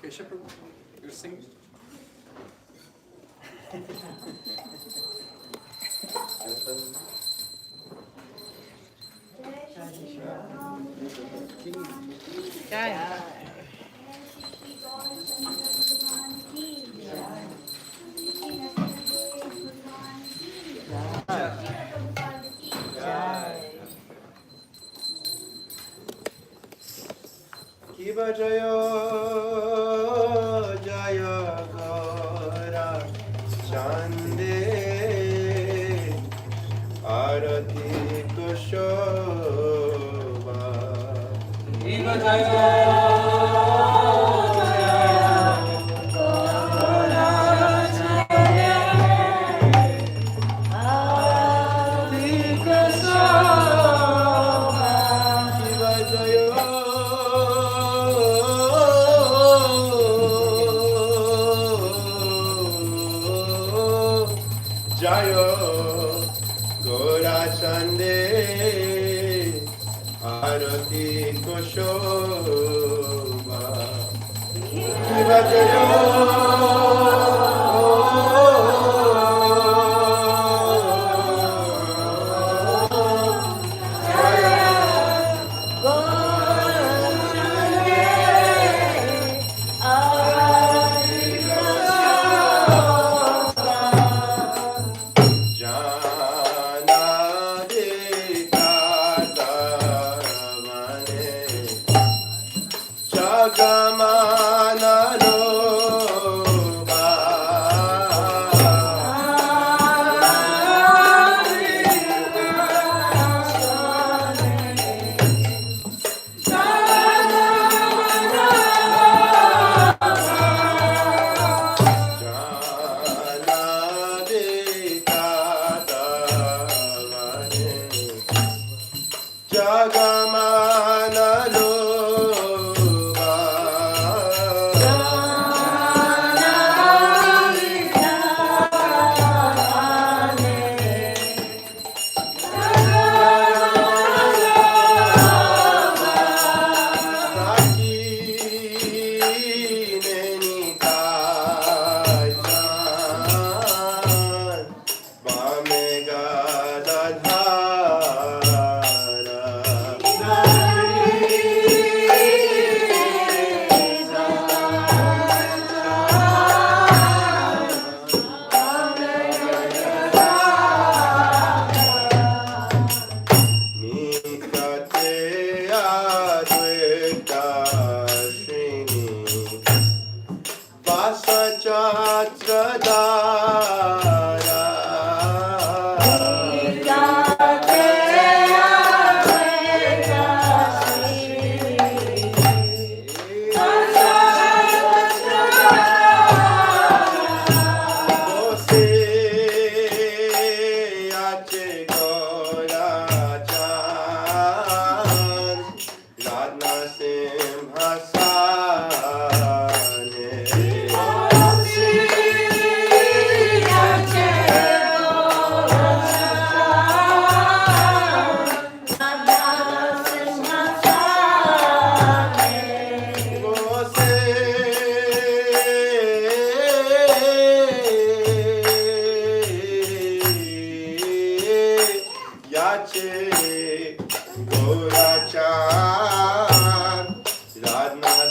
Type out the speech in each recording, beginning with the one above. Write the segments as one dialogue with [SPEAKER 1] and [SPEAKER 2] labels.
[SPEAKER 1] Bishop, you sing.
[SPEAKER 2] Kiva Jaya Jaya Gaura Chande Arati Kushova Kiva Jaya Jaya Gauracandra Arati Koshobha Kiva Jaya Gauracandra Radna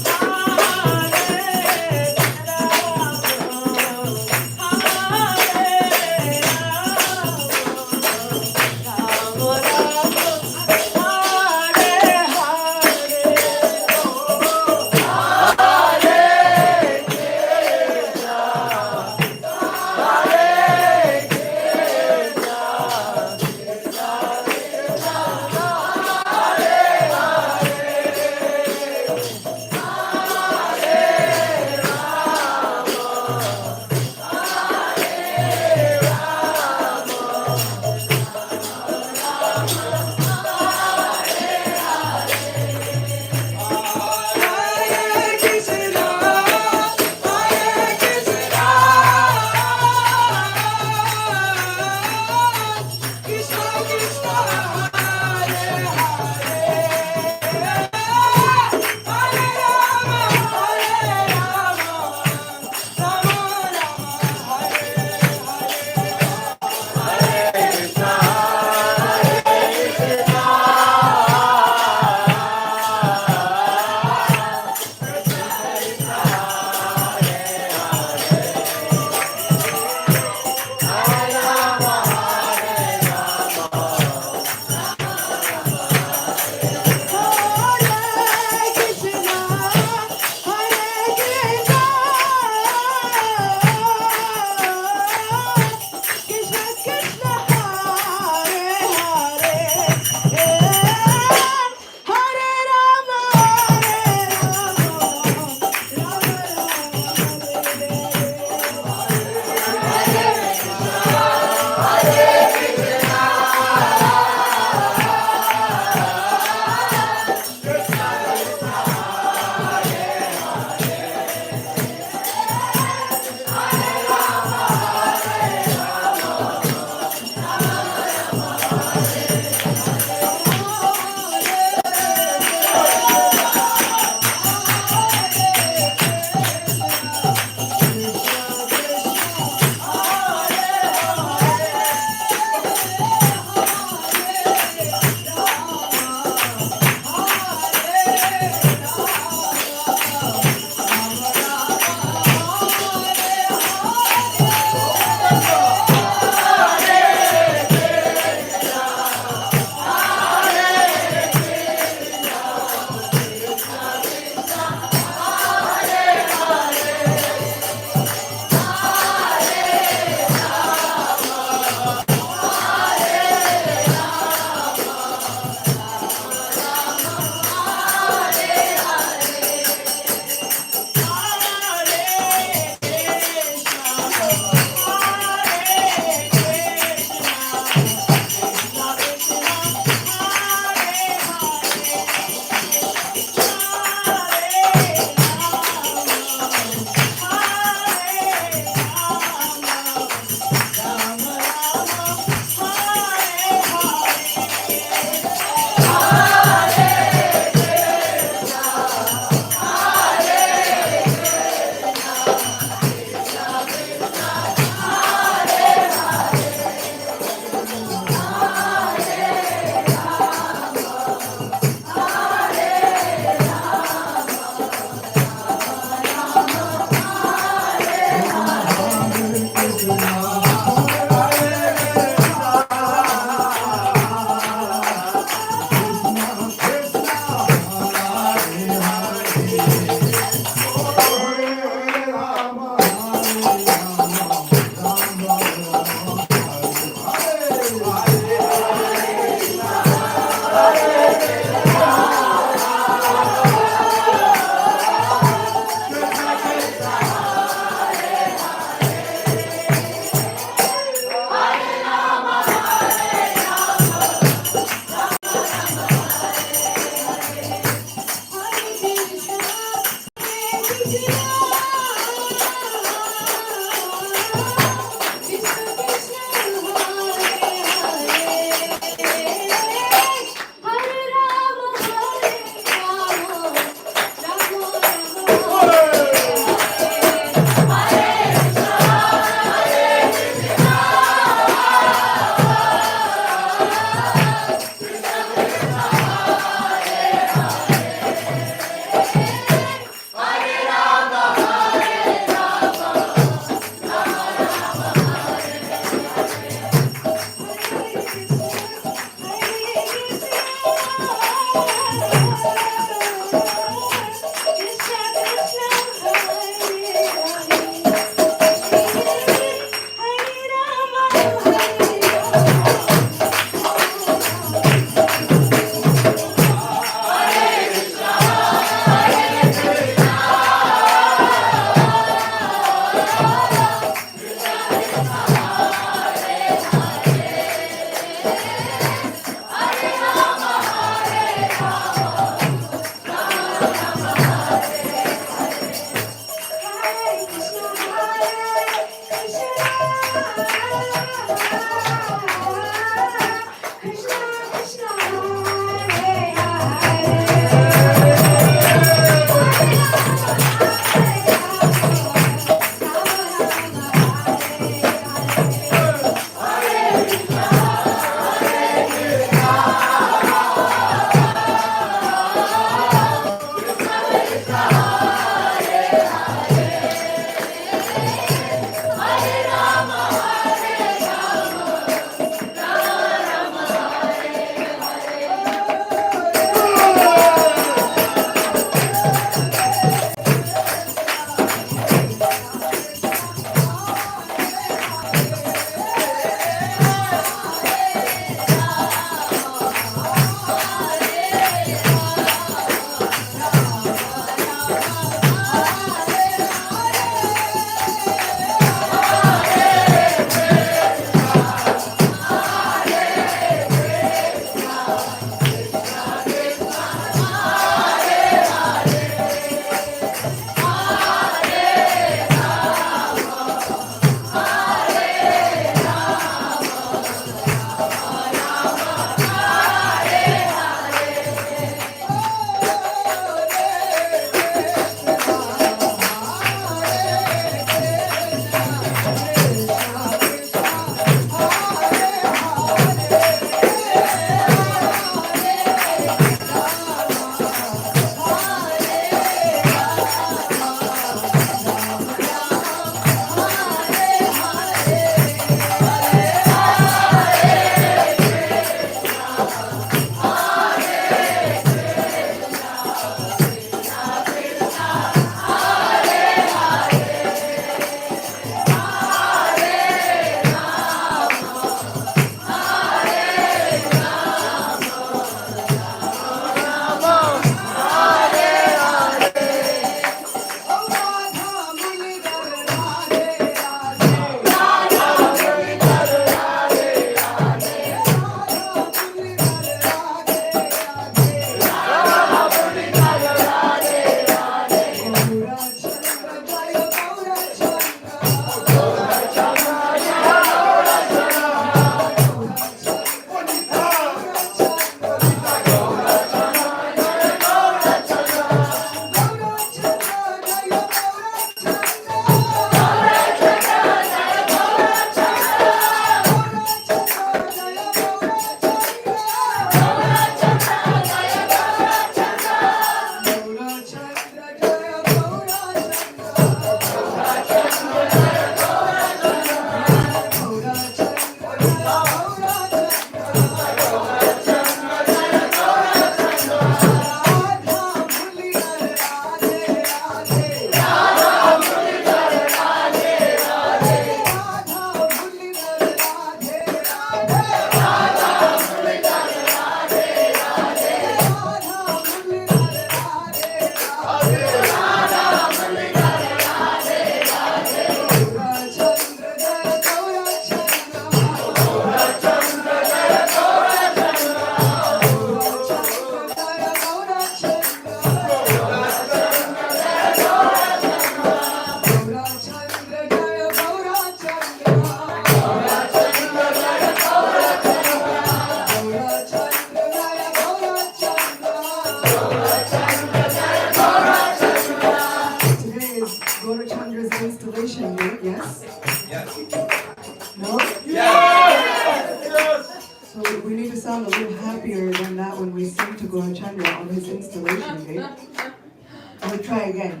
[SPEAKER 1] try again.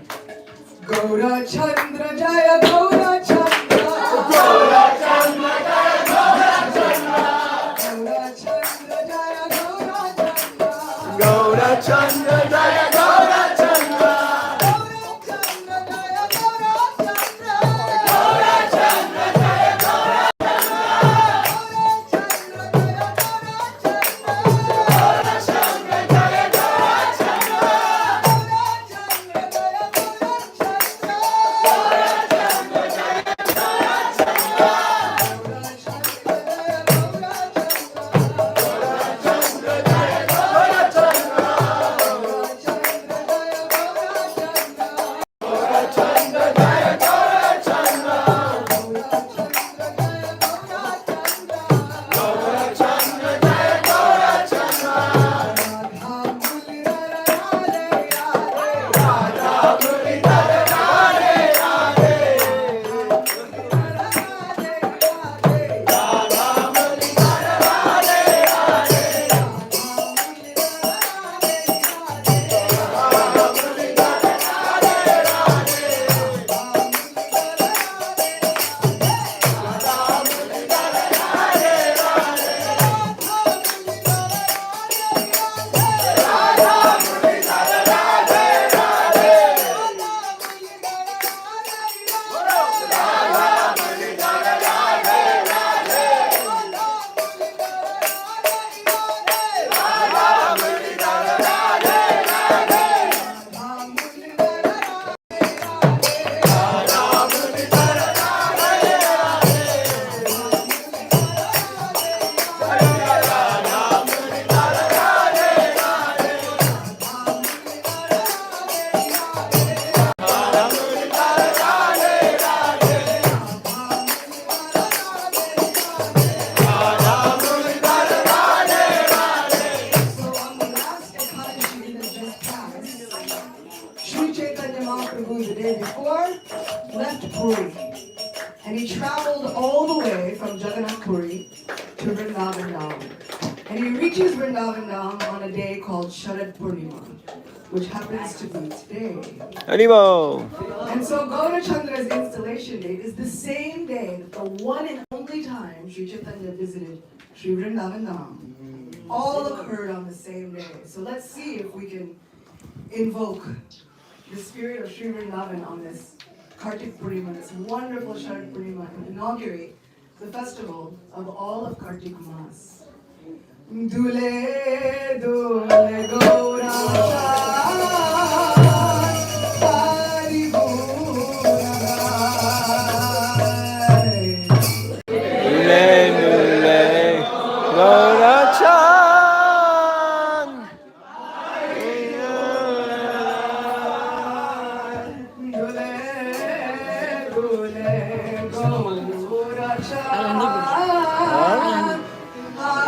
[SPEAKER 1] Gauracandra Jaya Gauracandra.
[SPEAKER 2] Gauracandra Jaya Gauracandra.
[SPEAKER 1] Gauracandra Jaya Gauracandra.
[SPEAKER 2] Gauracandra Jaya Gauracandra.
[SPEAKER 1] The day before left Puri, and he traveled all the way from Jagannath Puri to Vrindavan Dham. And he reaches Vrindavan Dham on a day called Sharad Purnima, which happens to be today.
[SPEAKER 2] Haribol.
[SPEAKER 1] And so Gaurachandra's installation date is the same day that the one and only time Sri Chaitanya visited Sri Vrindavan Dham. All occurred on the same day. So let's see if we can invoke the spirit of Sri Vrindavan on this Kartik Purnima, this wonderful Sharad Purnima, and inaugurate the festival of all of Kartik Mas. Dule, dule, Gaura, Hari
[SPEAKER 2] Dule, dule, Gauracandra.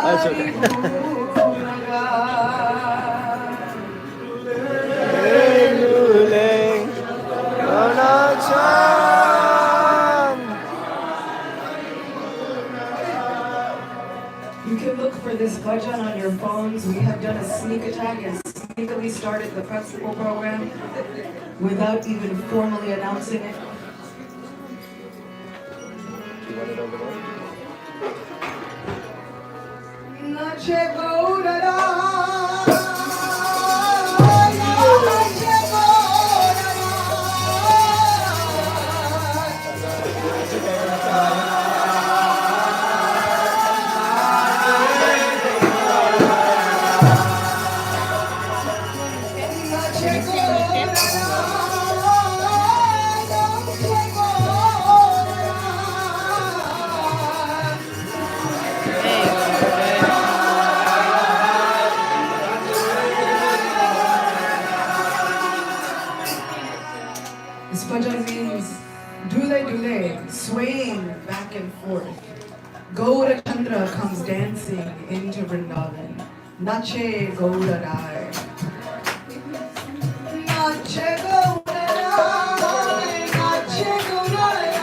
[SPEAKER 2] That's okay.
[SPEAKER 1] You can look for this bhajan on your phones. We have done a sneak attack and sneakily started the festival program without even formally announcing it.
[SPEAKER 2] You want it over there?
[SPEAKER 1] Nache Gaurara, Nache This bhajan means dule dule, swaying back and forth. Gauracandra comes dancing into Vrindavan. Nache Gauradai. Nache Gauradai, Nache Gauradai.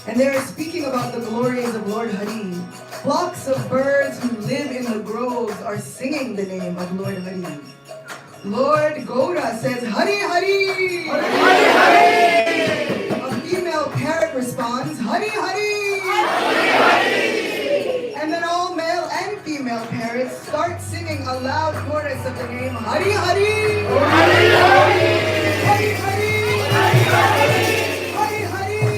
[SPEAKER 1] And they are speaking about the glories of Lord Hari. Flocks of birds who live in the groves are singing the name of Lord Hari. Lord Gaura says, Hari Hari! Hari Hari! A female parrot responds, Hari Hari! Hari Hari! And then all male and female parrots start singing a loud chorus of the name Hari Hari! Hari Hari! Hari Hari! Hari Hari!
[SPEAKER 3] Hari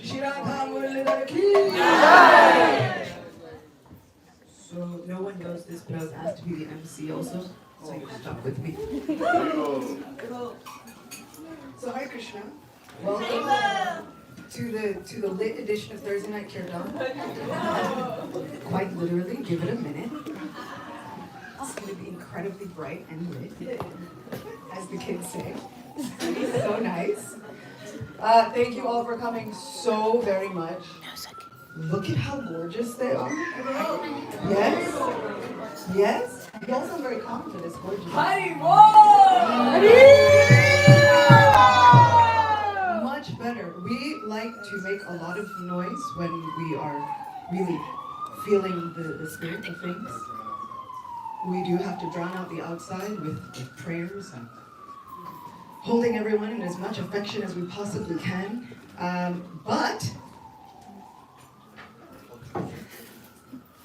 [SPEAKER 1] So no one knows this, but I was asked to be the MC also, so you can talk with me. So Hare Krishna, welcome to the lit edition of Thursday Night Kirtan. Quite literally, give it a minute. It's going to be incredibly bright and lit, as the kids say. So nice. Thank you all for coming so very much. Look at how gorgeous they are. Yes? Yes? You all sound very calm for this gorgeous. Much better. We like to make a lot of noise when we are really feeling the spirit of things. We do have to drown out the outside with prayers and holding everyone in as much affection as we possibly can. But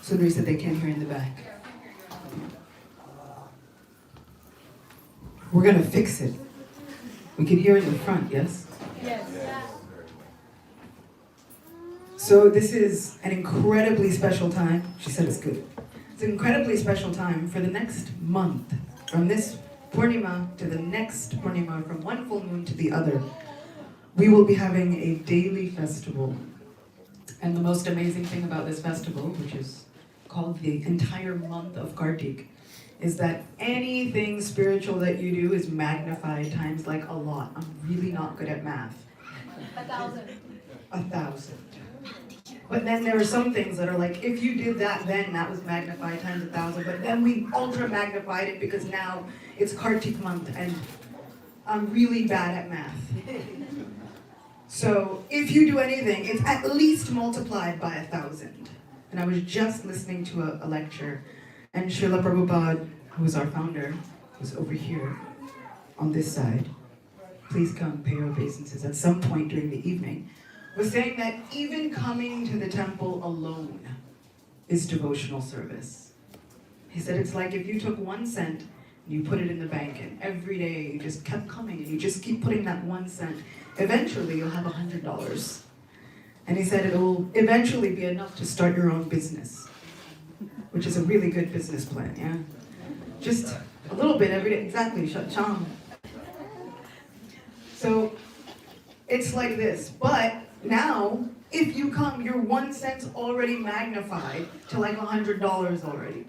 [SPEAKER 1] Sundari said they can't hear in the back. We're gonna fix it. We can hear in the front, yes?
[SPEAKER 3] Yes.
[SPEAKER 1] So this is an incredibly special time. She said it's good. It's an incredibly special time for the next month. From this Purnima to the next Purnima, from one full moon to the other, we will be having a daily festival. And the most amazing thing about this festival, which is called the entire month of Kartik, is that anything spiritual that you do is magnified times like a lot. I'm really not good at math.
[SPEAKER 3] 1,000.
[SPEAKER 1] 1,000. But then there are some things that are like, if you did that then, that was magnified times 1,000. But then we ultra magnified it because now it's Kartik month and I'm really bad at math. So if you do anything, it's at least multiplied by 1,000. And I was just listening to a lecture, and Srila Prabhupada, who is our founder, was over here on this side. Please come pay your obeisances at some point during the evening. Was saying that even coming to the temple alone is devotional service. He said it's like if you took 1 cent and you put it in the bank, and every day you just kept coming and you just keep putting that 1 cent, eventually you'll have $100. And he said it will eventually be enough to start your own business, which is a really good business plan, yeah? Just a little bit every day, exactly, Cham. So it's like this, but now, if you come, your 1 cent's already magnified to like $100 already.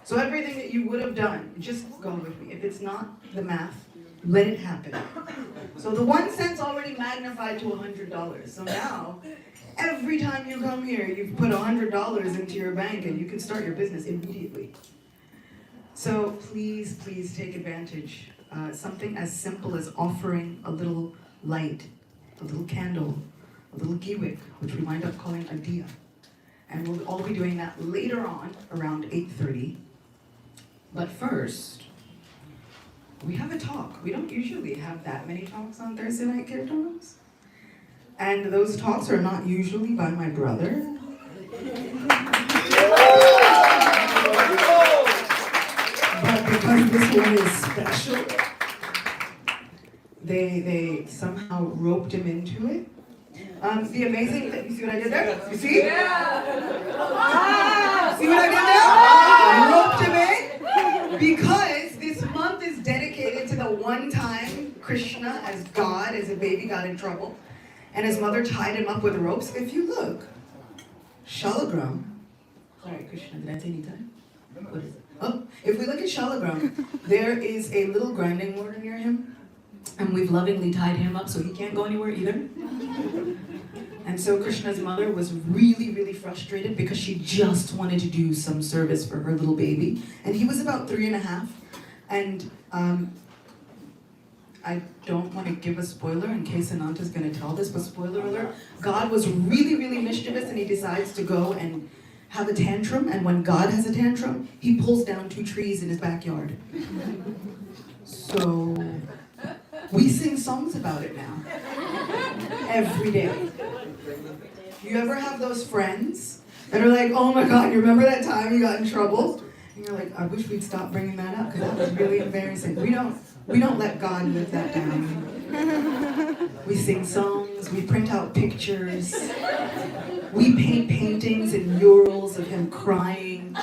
[SPEAKER 1] So everything that you would have done, just go with me. If it's not the math, let it happen. So the 1 cent's already magnified to $100. So now, every time you come here, you've put $100 into your bank and you can start your business immediately. So please, please take advantage. Something as simple as offering a little light, a little candle, a little giwik, which we wind up calling a diya. And we'll all be doing that later on, around 8:30. But first, we have a talk. We don't usually have that many talks on Thursday Night Kirtans. And those talks are not usually by my brother. But because this one is special, they somehow roped him into it. The amazing thing, you see what I did there? You see? Yeah. See what I did there? I roped him in because this month is dedicated to the one time Krishna as God, as a baby, got in trouble. And his mother tied him up with ropes. If you look, Shalagram, sorry Krishna, did I say any time? What is it? Oh, if we look at Shalagram, there is a little grinding mortar near him. And we've lovingly tied him up so he can't go anywhere either. And so Krishna's mother was really, really frustrated because she just wanted to do some service for her little baby. And he was about 3.5. And I don't want to give a spoiler in case Ananta's going to tell this, but spoiler alert, God was really, really mischievous and he decides to go and have a tantrum. And when God has a tantrum, he pulls down 2 trees in his backyard. So we sing songs about it now, every day. You ever have those friends that are like, oh my God, you remember that time you got in trouble? And you're like, I wish we'd stop bringing that up because that was really embarrassing. We don't let God live that down. We sing songs, drawings, we print out pictures, we paint paintings and murals of him crying,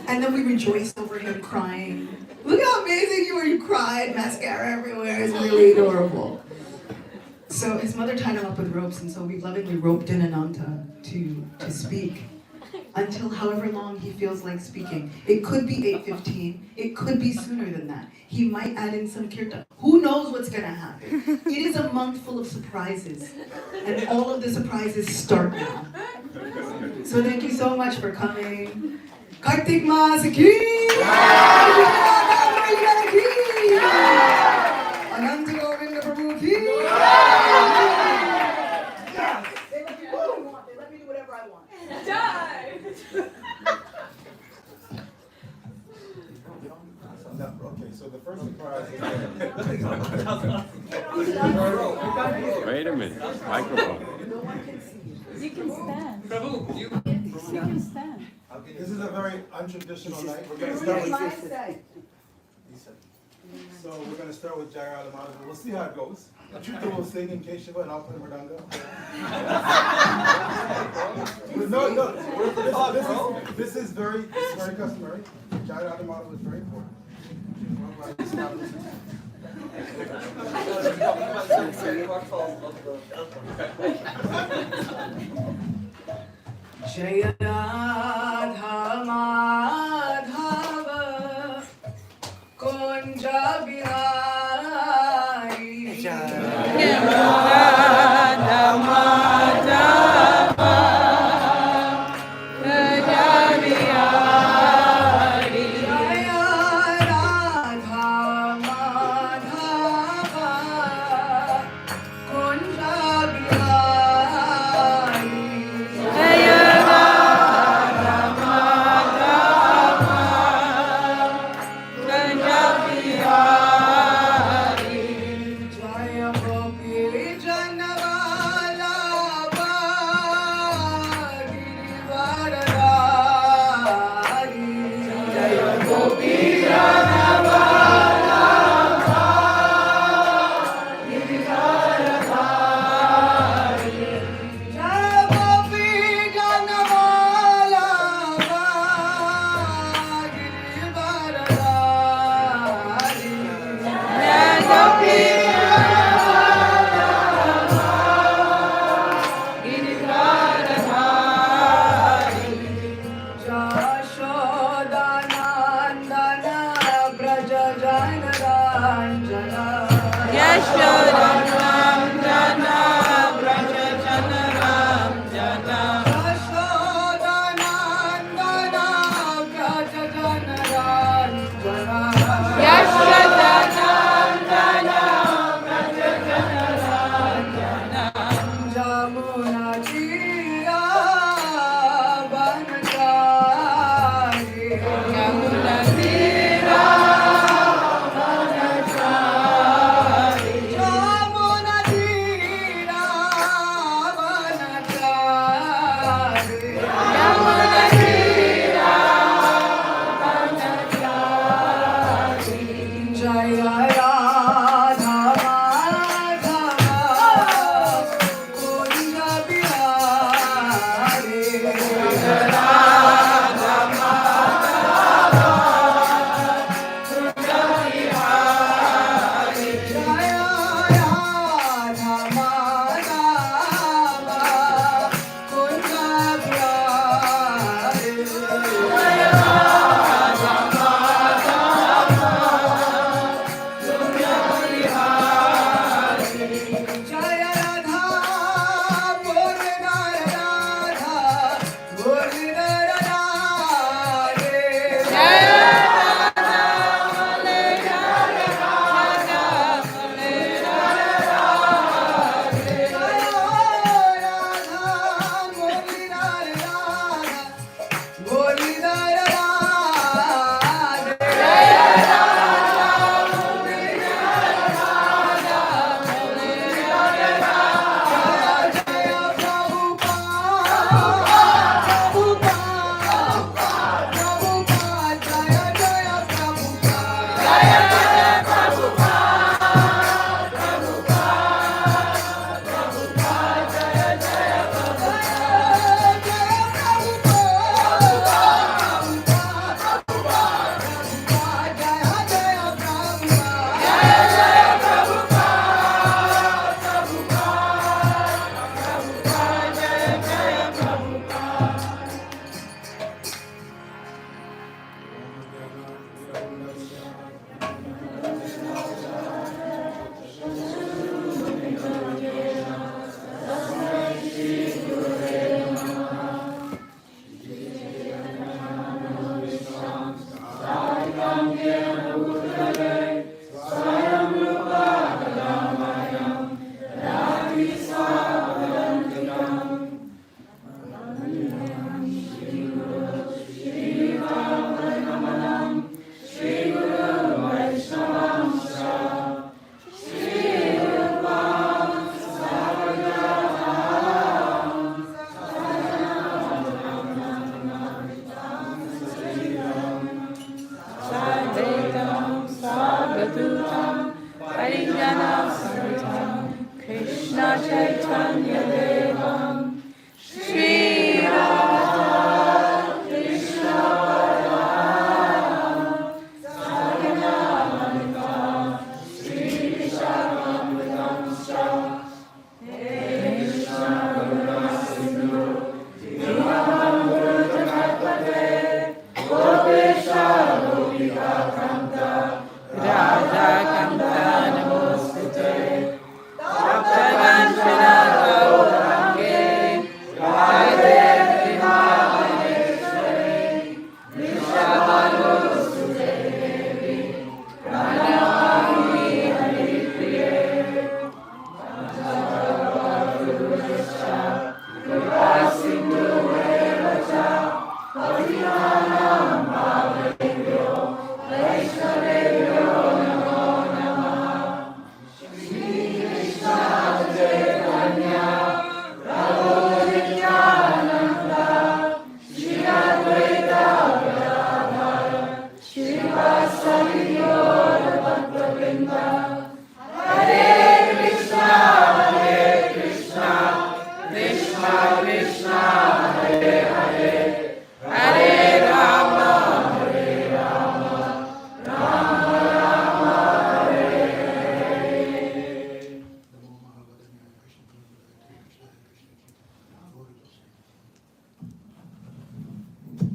[SPEAKER 1] and then we rejoice over him crying. Look how amazing you were, you cried, mascara everywhere, it's really adorable. So his mother tied him up with ropes, and so we lovingly roped in Ananta to speak until however long he feels like speaking. It could be 8:15, it could be sooner than that. He might add in some kirtan. Who knows what's gonna happen? It is a month full of surprises, and all of the surprises start now. So thank you so much for coming. Kartik Maas ki! Ananta Govinda Prabhu ki! Yes, they let me do what I want. They let me do whatever I want.
[SPEAKER 3] Okay, so the first surprise
[SPEAKER 2] Wait a minute. Microphone.
[SPEAKER 1] No one can see you.
[SPEAKER 4] You can stand. You can stand.
[SPEAKER 3] this is a very untraditional night. We're
[SPEAKER 1] What
[SPEAKER 3] gonna
[SPEAKER 1] did
[SPEAKER 3] start
[SPEAKER 1] Maya
[SPEAKER 3] with
[SPEAKER 1] say?
[SPEAKER 3] so we're gonna start with Jaya Alamada. We'll see how it goes. Chuta will sing in Keshiva and I'll play Mridanga. No, this is very customary. Jaya Alamada was very important.
[SPEAKER 1] Jaya Radha Madhava Kunja Bihari Jaya Radha Madhava Kunja Bihari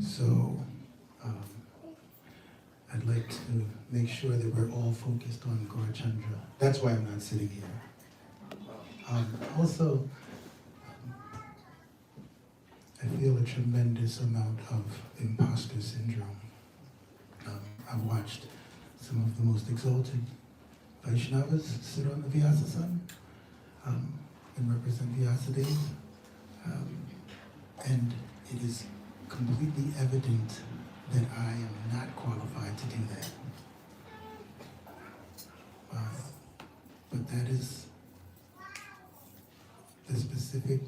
[SPEAKER 5] So, um, I'd like to make sure that we're all focused on Gauracandra. That's why I'm not sitting here. Also, I feel a tremendous amount of imposter syndrome. I've watched some of the most exalted Vaishnavas sit on the Vyasa-san and represent Vyasa Dev. And it is completely evident that I am not qualified to do that. But that is the specific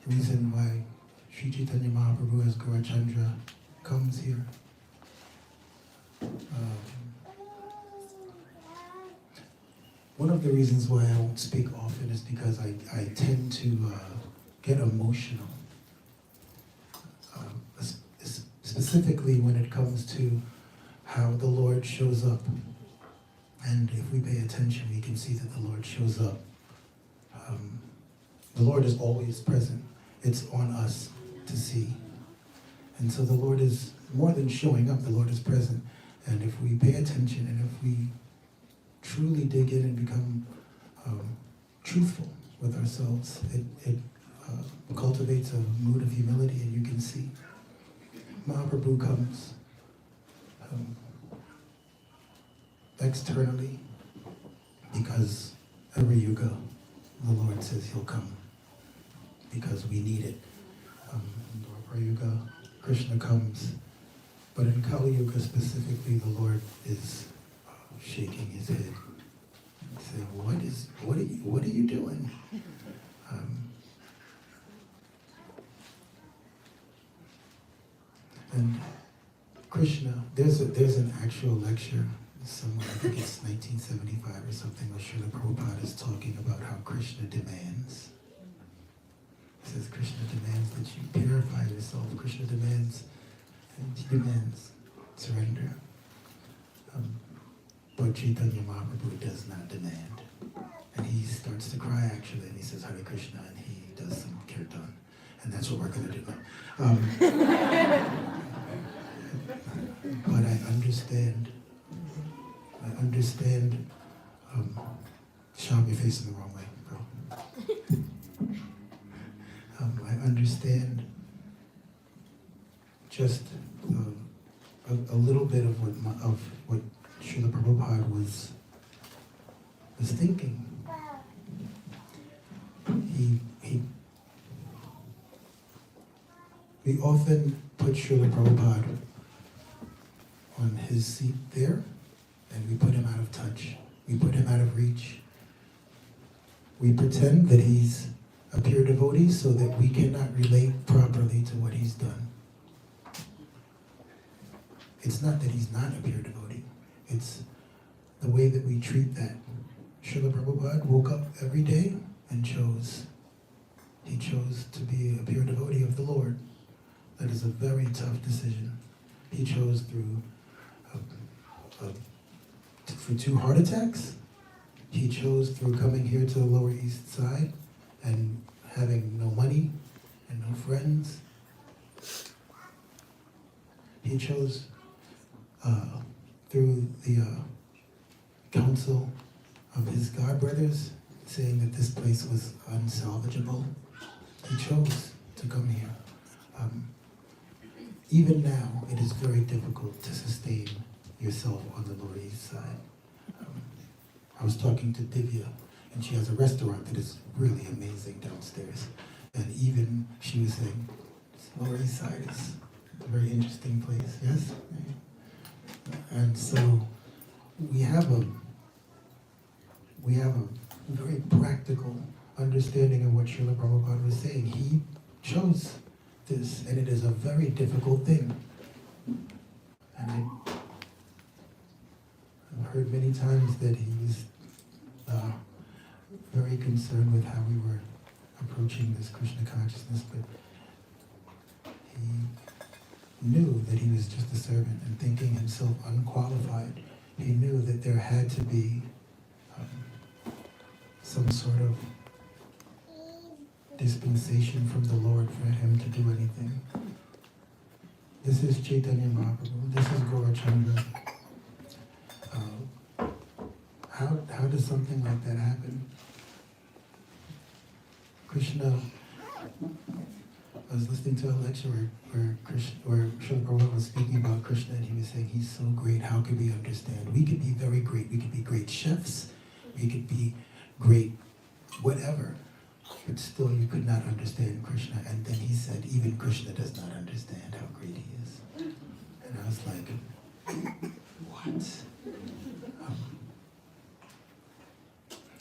[SPEAKER 5] reason why Sri Chaitanya Mahaprabhu as Gauracandra comes here. One of the reasons why I won't speak often is because I tend to get emotional. Specifically when it comes to how the Lord shows up. And if we pay attention, we can see that the Lord shows up. The Lord is always present. It's on us to see. And so the Lord is more than showing up, the Lord is present. And if we pay attention and if we truly dig in and become truthful with ourselves, it cultivates a mood of humility, and you can see Mahaprabhu comes externally because every yuga the Lord says he'll come because we need it. In Dwapara Yuga, Krishna comes, but in Kali Yuga specifically, the Lord is shaking his head and saying, "What are you doing?" And Krishna, there's an actual lecture somewhere, I think it's 1975 or something, where Srila Prabhupada is talking about how Krishna demands. He says Krishna demands that you purify yourself. Krishna demands, and he demands surrender. But Chaitanya Mahaprabhu does not demand. And he starts to cry actually, and he says Hare Krishna, and he does some kirtan. And that's what we're going to do now. But I understand, Sean, you're facing the wrong way, bro. I understand just a little bit of what Srila Prabhupada was thinking. We often put Srila Prabhupada on his seat there, and we put him out of touch. We put him out of reach. We pretend that he's a pure devotee so that we cannot relate properly to what he's done. It's not that he's not a pure devotee. It's the way that we treat that. Srila Prabhupada woke up every day and chose to be a pure devotee of the Lord. That is a very tough decision. He chose through 2 heart attacks. He chose through coming here to the Lower East Side and having no money and no friends. He chose through the counsel of his godbrothers, saying that this place was unsalvageable. He chose to come here. Even now, it is very difficult to sustain yourself on the Lower East Side. I was talking to Divya, and she has a restaurant that is really amazing downstairs. And even she was saying, Lower East Side is a very interesting place, yes? And so we have a very practical understanding of what Srila Prabhupada was saying. He chose this, and it is a very difficult thing. And I've heard many times that he was very concerned with how we were approaching this Krishna consciousness, but he knew that he was just a servant and thinking himself unqualified. He knew that there had to be some sort of dispensation from the Lord for him to do anything. This is Chaitanya Mahaprabhu. This is Gauracandra. How does something like that happen? Krishna, I was listening to a lecture where Srila Prabhupada was speaking about Krishna, and he was saying he's so great, how could we understand? We could be very great. We could be great chefs. We could be great whatever. But still you could not understand Krishna. And then he said, even Krishna does not understand how great he is. And I was like, what?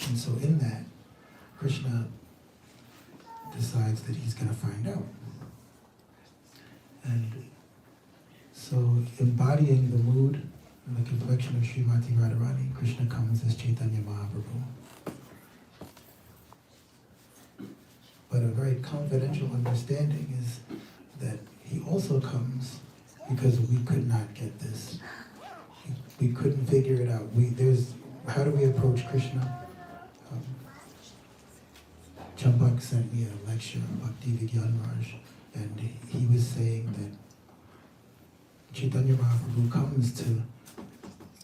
[SPEAKER 5] And so in that, Krishna decides that he's going to find out. And so embodying the mood and the complexion of Srimati Radharani, Krishna comes as Chaitanya Mahaprabhu. But a very confidential understanding is that he also comes because we could not get this. We couldn't figure it out. How do we approach Krishna? Champak sent me a lecture on Bhakti Vigyan Raj, and he was saying that Chaitanya Mahaprabhu comes to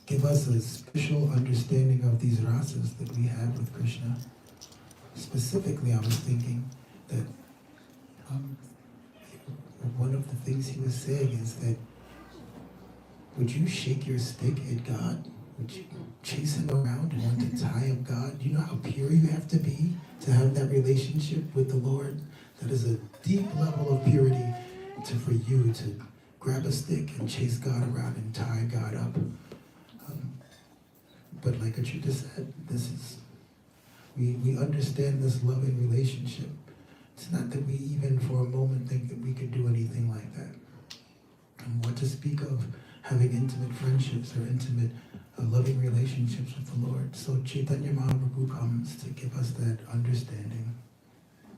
[SPEAKER 5] give us a special understanding of these rasas that we have with Krishna. Specifically, I was thinking that one of the things he was saying is that, would you shake your stick at God? Would you chase him around and want to tie up God? Do you know how pure you have to be to have that relationship with the Lord? That is a deep level of purity for you to grab a stick and chase God around and tie God up. But like Achyuta said, we understand this loving relationship. It's not that we even for a moment think that we could do anything like that. And what to speak of having intimate friendships or intimate loving relationships with the Lord. So Chaitanya Mahaprabhu comes to give us that understanding,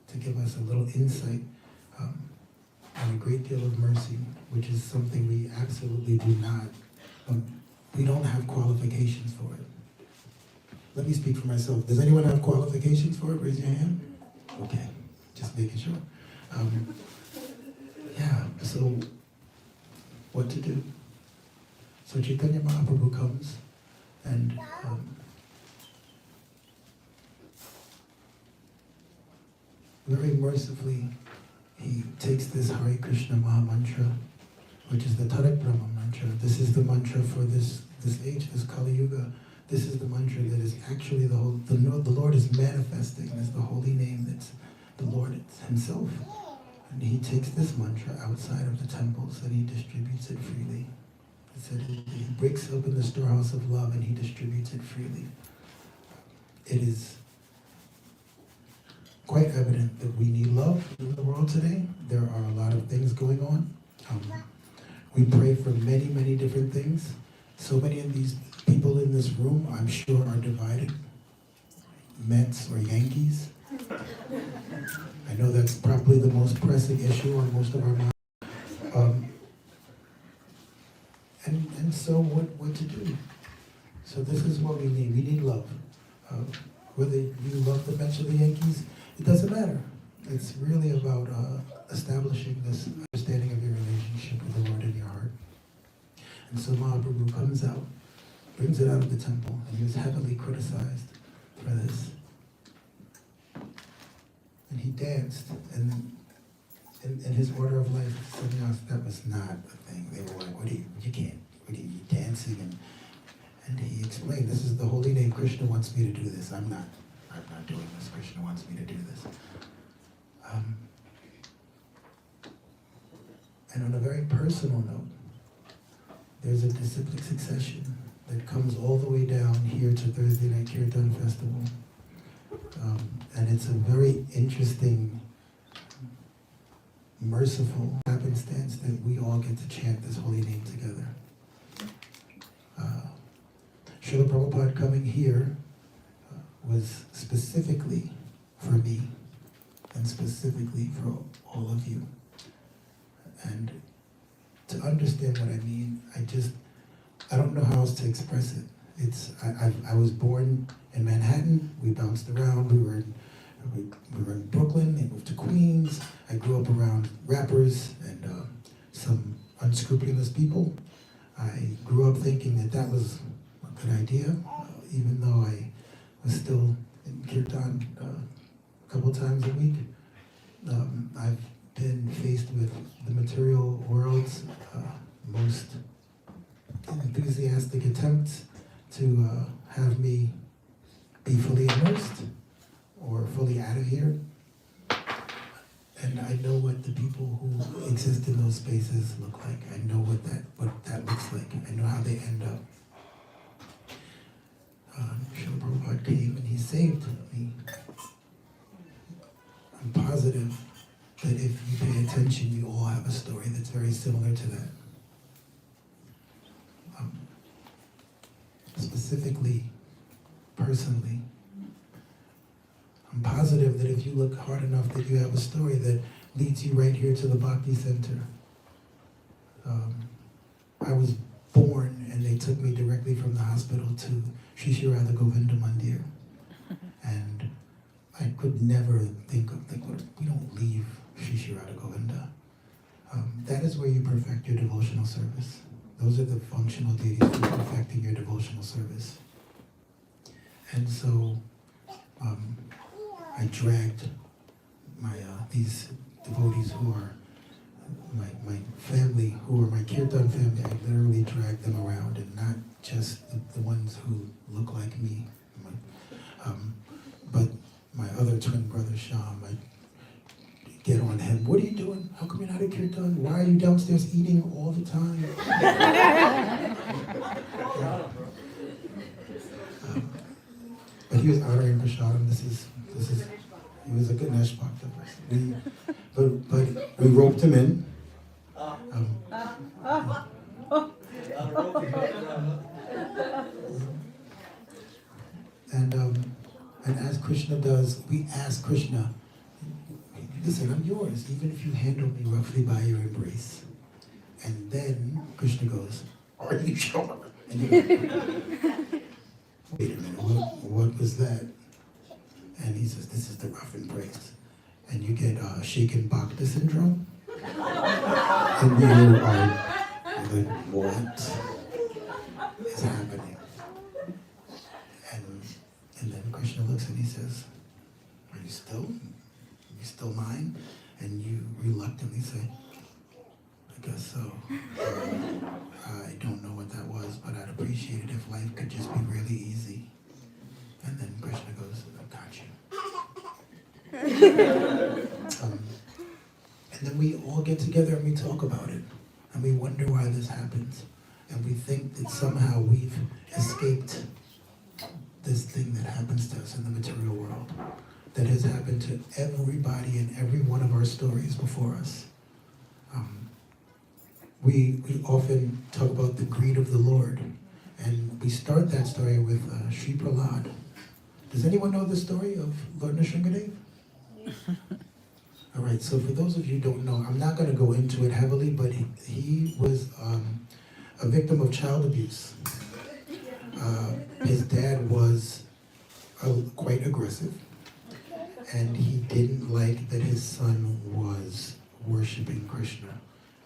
[SPEAKER 5] to give us a little insight and a great deal of mercy, which is something we absolutely do not, we don't have qualifications for it. Let me speak for myself. Does anyone have qualifications for it? Raise your hand. Okay, just making sure. So what to do? So Chaitanya Mahaprabhu comes and very mercifully he takes this Hare Krishna Maha Mantra, which is the Tarak Brahma mantra. This is the mantra for this age, this Kali Yuga. This is the mantra that is actually the Lord is manifesting as the holy name that's the Lord himself. And he takes this mantra outside of the temples and he distributes it freely. It said he breaks open the storehouse of love and he distributes it freely. It is quite evident that we need love in the world today. There are a lot of things going on. We pray for many, many different things. So many of these people in this room, I'm sure, are divided. Mets or Yankees. I know that's probably the most pressing issue on most of our minds. And so what to do? So this is what we need. We need love. Whether you love the Mets or the Yankees, it doesn't matter. It's really about establishing this understanding of your relationship with the Lord in your heart. And so Mahaprabhu comes out, brings it out of the temple, and he was heavily criticized for this. And he danced, and in his order of life, sannyas, that was not a thing. They were like, what are you dancing? And he explained, this is the holy name, Krishna wants me to do this. I'm not doing this, Krishna wants me to do this. And on a very personal note, there's a disciplic succession that comes all the way down here to Thursday Night Kirtan Festival. And it's a very interesting, merciful happenstance that we all get to chant this holy name together. Srila Prabhupada coming here was specifically for me. and specifically for all of you. And to understand what I mean, I don't know how else to express it. I was born in Manhattan. We bounced around. We were in Brooklyn. They moved to Queens. I grew up around rappers and some unscrupulous people. I grew up thinking that was a good idea, even though I was still in Kirtan a couple times a week. I've been faced with the material world's most enthusiastic attempts to have me be fully immersed or fully out of here. And I know what the people who exist in those spaces look like. I know what that looks like. I know how they end up. Srila Prabhupada came and he saved me. I'm positive that if you pay attention, you all have a story that's very similar to that. Specifically, personally, I'm positive that if you look hard enough that you have a story that leads you right here to the Bhakti Center. I was born and they took me directly from the hospital to Sri Sri Radha Govinda Mandir. And I could never think, we don't leave Sri Sri Radha Govinda. That is where you perfect your devotional service. Those are the functional duties for perfecting your devotional service. And so I dragged these devotees who are my family, who are my Kirtan family. I literally dragged them around, and not just the ones who look like me, but my other twin brother Sham. I get on him. What are you doing? How come you're not at Kirtan? Why are you downstairs eating all the time? But he was honoring Prashadam. He was a good Neshbhakta person. But we roped him in. And as Krishna does, we ask Krishna, listen, I'm yours, even if you handle me roughly by your embrace. And then Krishna goes, are you sure? And you go, wait a minute, what was that? And he says, this is the rough embrace. And you get shaken Bhakta syndrome. And you are like, what is happening? And then Krishna looks and he says, are you still mine? And you reluctantly say, I guess so. I don't know what that was, but I'd appreciate it if life could just be really easy. And then Krishna goes, I got you. And then we all get together and we talk about it. And we wonder why this happens. And we think that somehow we've escaped this thing that happens to us in the material world, that has happened to everybody in every one of our stories before us. We often talk about the greed of the Lord, and we start that story with Sri Prahlad. Does anyone know the story of Lord Nrsimhadev? All right, so for those of you who don't know, I'm not going to go into it heavily, but he was a victim of child abuse. His dad was quite aggressive, and he didn't like that his son was worshiping Krishna.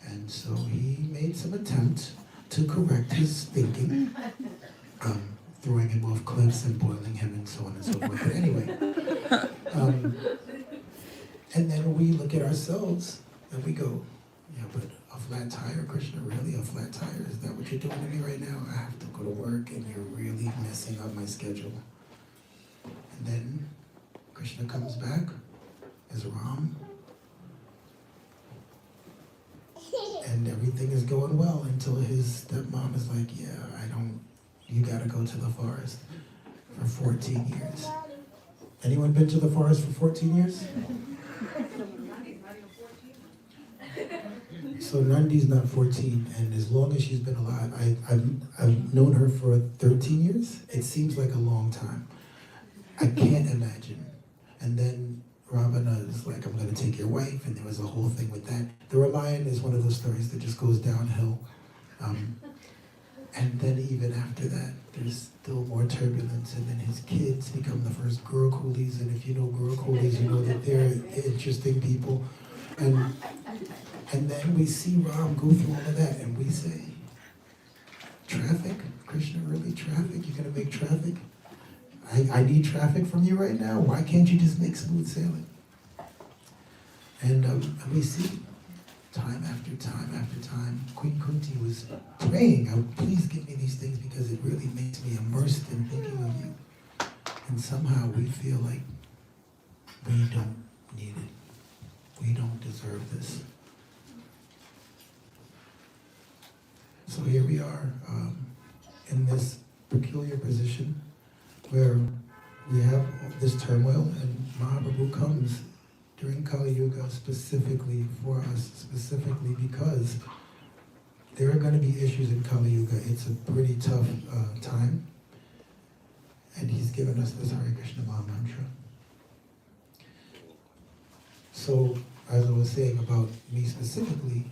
[SPEAKER 5] And so he made some attempt to correct his thinking, throwing him off cliffs and boiling him and so on and so forth. But anyway, and then we look at ourselves and we go, yeah, but a flat tire, Krishna, really? A flat tire? Is that what you're doing to me right now? I have to go to work and you're really messing up my schedule. And then Krishna comes back as Ram. And everything is going well until his stepmom is like, yeah, you gotta go to the forest for 14 years. Anyone been to the forest for 14 years? So Nandi's not 14, and as long as she's been alive, I've known her for 13 years. It seems like a long time. I can't imagine. And then Ravana is like, I'm going to take your wife, and there was a whole thing with that. The Ramayana is one of those stories that just goes downhill. And then even after that, there's still more turbulence, and then his kids become the first Gaurakulis, and if you know Gaurakulis, you know that they're interesting people. And then we see Ram go through all of that, and we say, traffic? Krishna, really? Traffic? You're going to make traffic? I need traffic from you right now? Why can't you just make smooth sailing? And we see time after time after time, Queen Kunti was praying, please give me these things because it really makes me immersed in thinking of you. And somehow we feel like we don't need it. We don't deserve this. So here we are in this peculiar position where we have this turmoil, and Mahaprabhu comes during Kali Yuga specifically for us, specifically because there are going to be issues in Kali Yuga. It's a pretty tough time, and he's given us this Hare Krishna Maha Mantra. So, as I was saying about me specifically,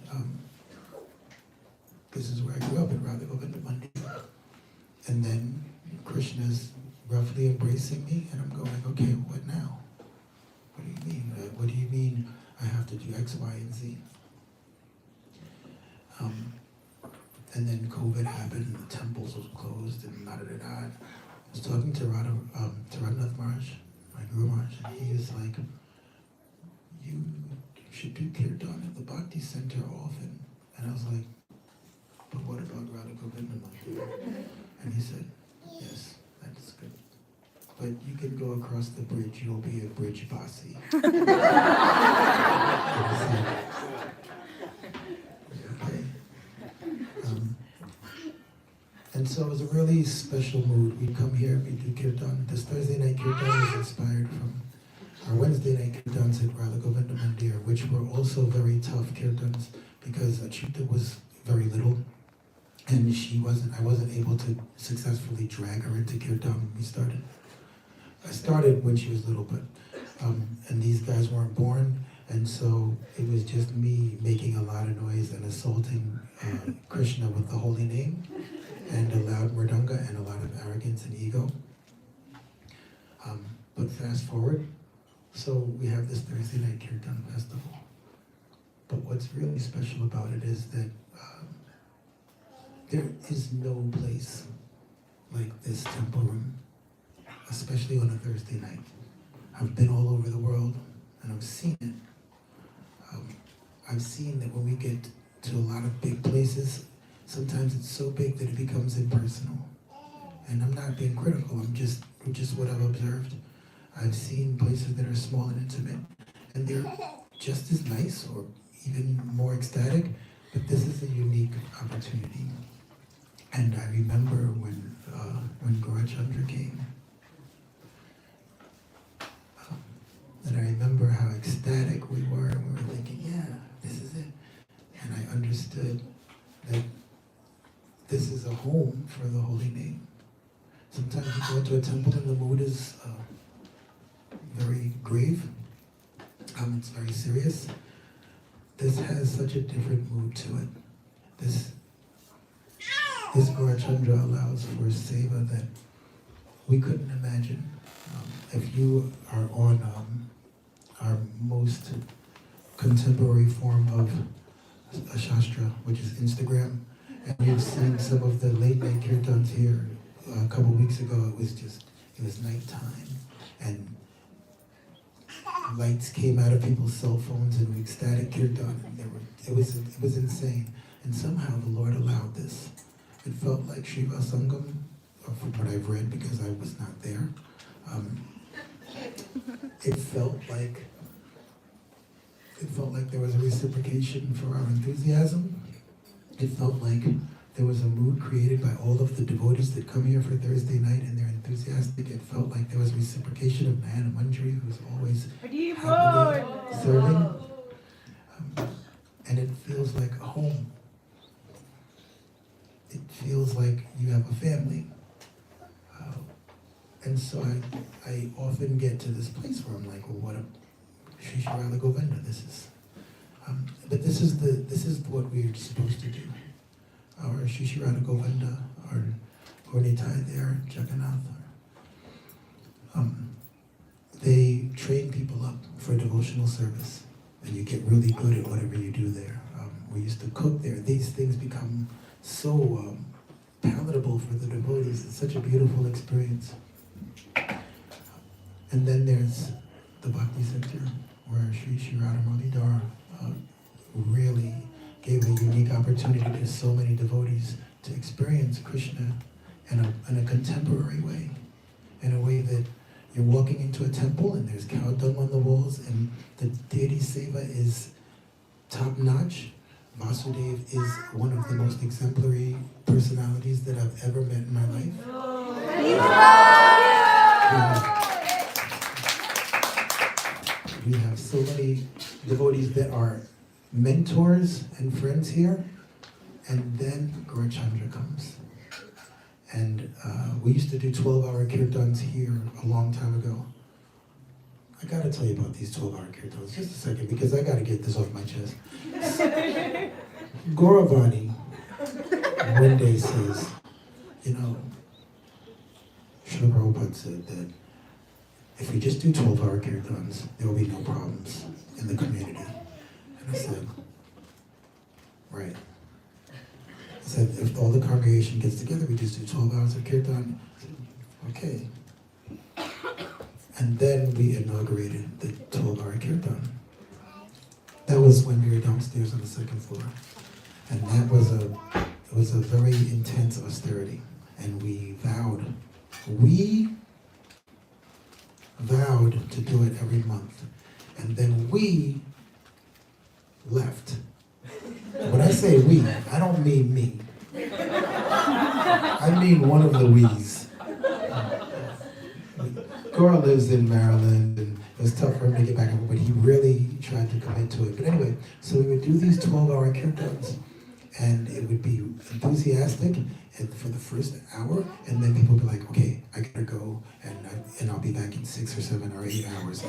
[SPEAKER 5] this is where I grew up in Radha Govinda Mandir. And then Krishna's roughly embracing me, and I'm going, okay, what now? What do you mean? What do you mean I have to do X, Y, and Z? And then COVID happened, and the temples was closed, and da-da-da-da. I was talking to Radhanath Maharaj, my Guru Maharaj, and he was like, you should do kirtan at the Bhakti Center often. And I was like, but what about Radha Govinda Mandir? And he said, yes, that's good. But you can go across the bridge, you'll be a bridge bossy. Okay. And so it was a really special mood. We'd come here, we'd do kirtan. This Thursday night kirtan was inspired from our Wednesday night kirtans at Radha Govinda Mandir, which were also very tough kirtans because Achyuta was very little. And I wasn't able to successfully drag her into kirtan when we started. I started when she was little, but, and these guys weren't born, and so it was just me making a lot of noise and assaulting Krishna with the holy name, and a loud mridanga and a lot of arrogance and ego. But fast forward, so we have this Thursday night kirtan festival. But what's really special about it is that there is no place like this temple room, especially on a Thursday night. I've been all over the world, and I've seen it. I've seen that when we get to a lot of big places, sometimes it's so big that it becomes impersonal. And I'm not being critical, I'm just what I've observed. I've seen places that are small and intimate, and they're just as nice or even more ecstatic, but this is a unique opportunity. And I remember when Gauracandra came, and I remember how ecstatic we were, and we were thinking, yeah, this is it. And I understood that this is a home for the holy name. Sometimes you go into a temple and the mood is very grave, it's very serious. This has such a different mood to it. This Gauracandra allows for seva that we couldn't imagine. If you are on our most contemporary form of a Shastra, which is Instagram, and you've seen some of the late night kirtans here a couple weeks ago, it was nighttime, and lights came out of people's cell phones and ecstatic kirtan, and it was insane. And somehow the Lord allowed this. It felt like Shiva Sangam, from what I've read because I was not there. It felt like there was a reciprocation for our enthusiasm. It felt like there was a mood created by all of the devotees that come here for Thursday night, and they're enthusiastic. It felt like there was reciprocation of Nayana Manjari, who's always happily serving. And it feels like a home. It feels like you have a family. And so I often get to this place where I'm like, well, Sri Sri Radha Govinda. But this is what we're supposed to do. Our Sri Sri Radha Govinda, our Gornitai there, Jagannath, they train people up for devotional service, and you get really good at whatever you do there. We used to cook there. These things become so palatable for the devotees. It's such a beautiful experience. And then there's the Bhakti Center, where Sri Sri Radha Muralidhar really gave a unique opportunity to so many devotees to experience Krishna in a contemporary way, in a way that you're walking into a temple and there's cow dung on the walls and the deity seva is top-notch. Vasudev is one of the most exemplary personalities that I've ever met in my life. We have so many devotees that are mentors and friends here, and then Gauracandra comes. And we used to do 12-hour kirtans here a long time ago. I gotta tell you about these 12-hour kirtans, just a second, because I gotta get this off my chest. Gauravani one day says, Srila Prabhupada said that if we just do 12-hour kirtans, there will be no problems in the community. And I said, right. I said, if all the congregation gets together, we just do 12 hours of kirtan. I said, okay. And then we inaugurated the 12-hour kirtan. That was when we were downstairs on the second floor. And that was a very intense austerity. And we vowed to do it every month. And then we left. When I say we, I don't mean me. I mean one of the we's. Cora lives in Maryland, and it was tough for him to get back home, but he really tried to commit to it. But anyway, so we would do these 12-hour kirtans, and it would be enthusiastic for the first hour, and then people would be like, okay, I gotta go, and I'll be back in 6 or 7 or 8 hours.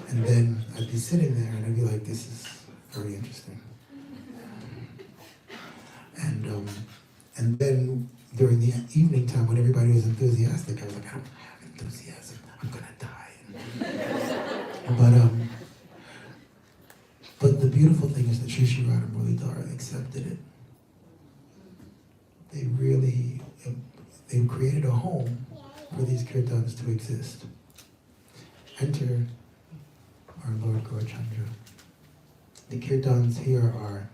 [SPEAKER 5] And then I'd be sitting there, and I'd be like, this is very interesting. And then during the evening time, when everybody was enthusiastic, I was like, I don't have enthusiasm. I'm gonna die. But the beautiful thing is that Sri Sri Radha Muralidhar accepted it. They created a home for these kirtans to exist. Enter our Lord Gauracandra. The kirtans here are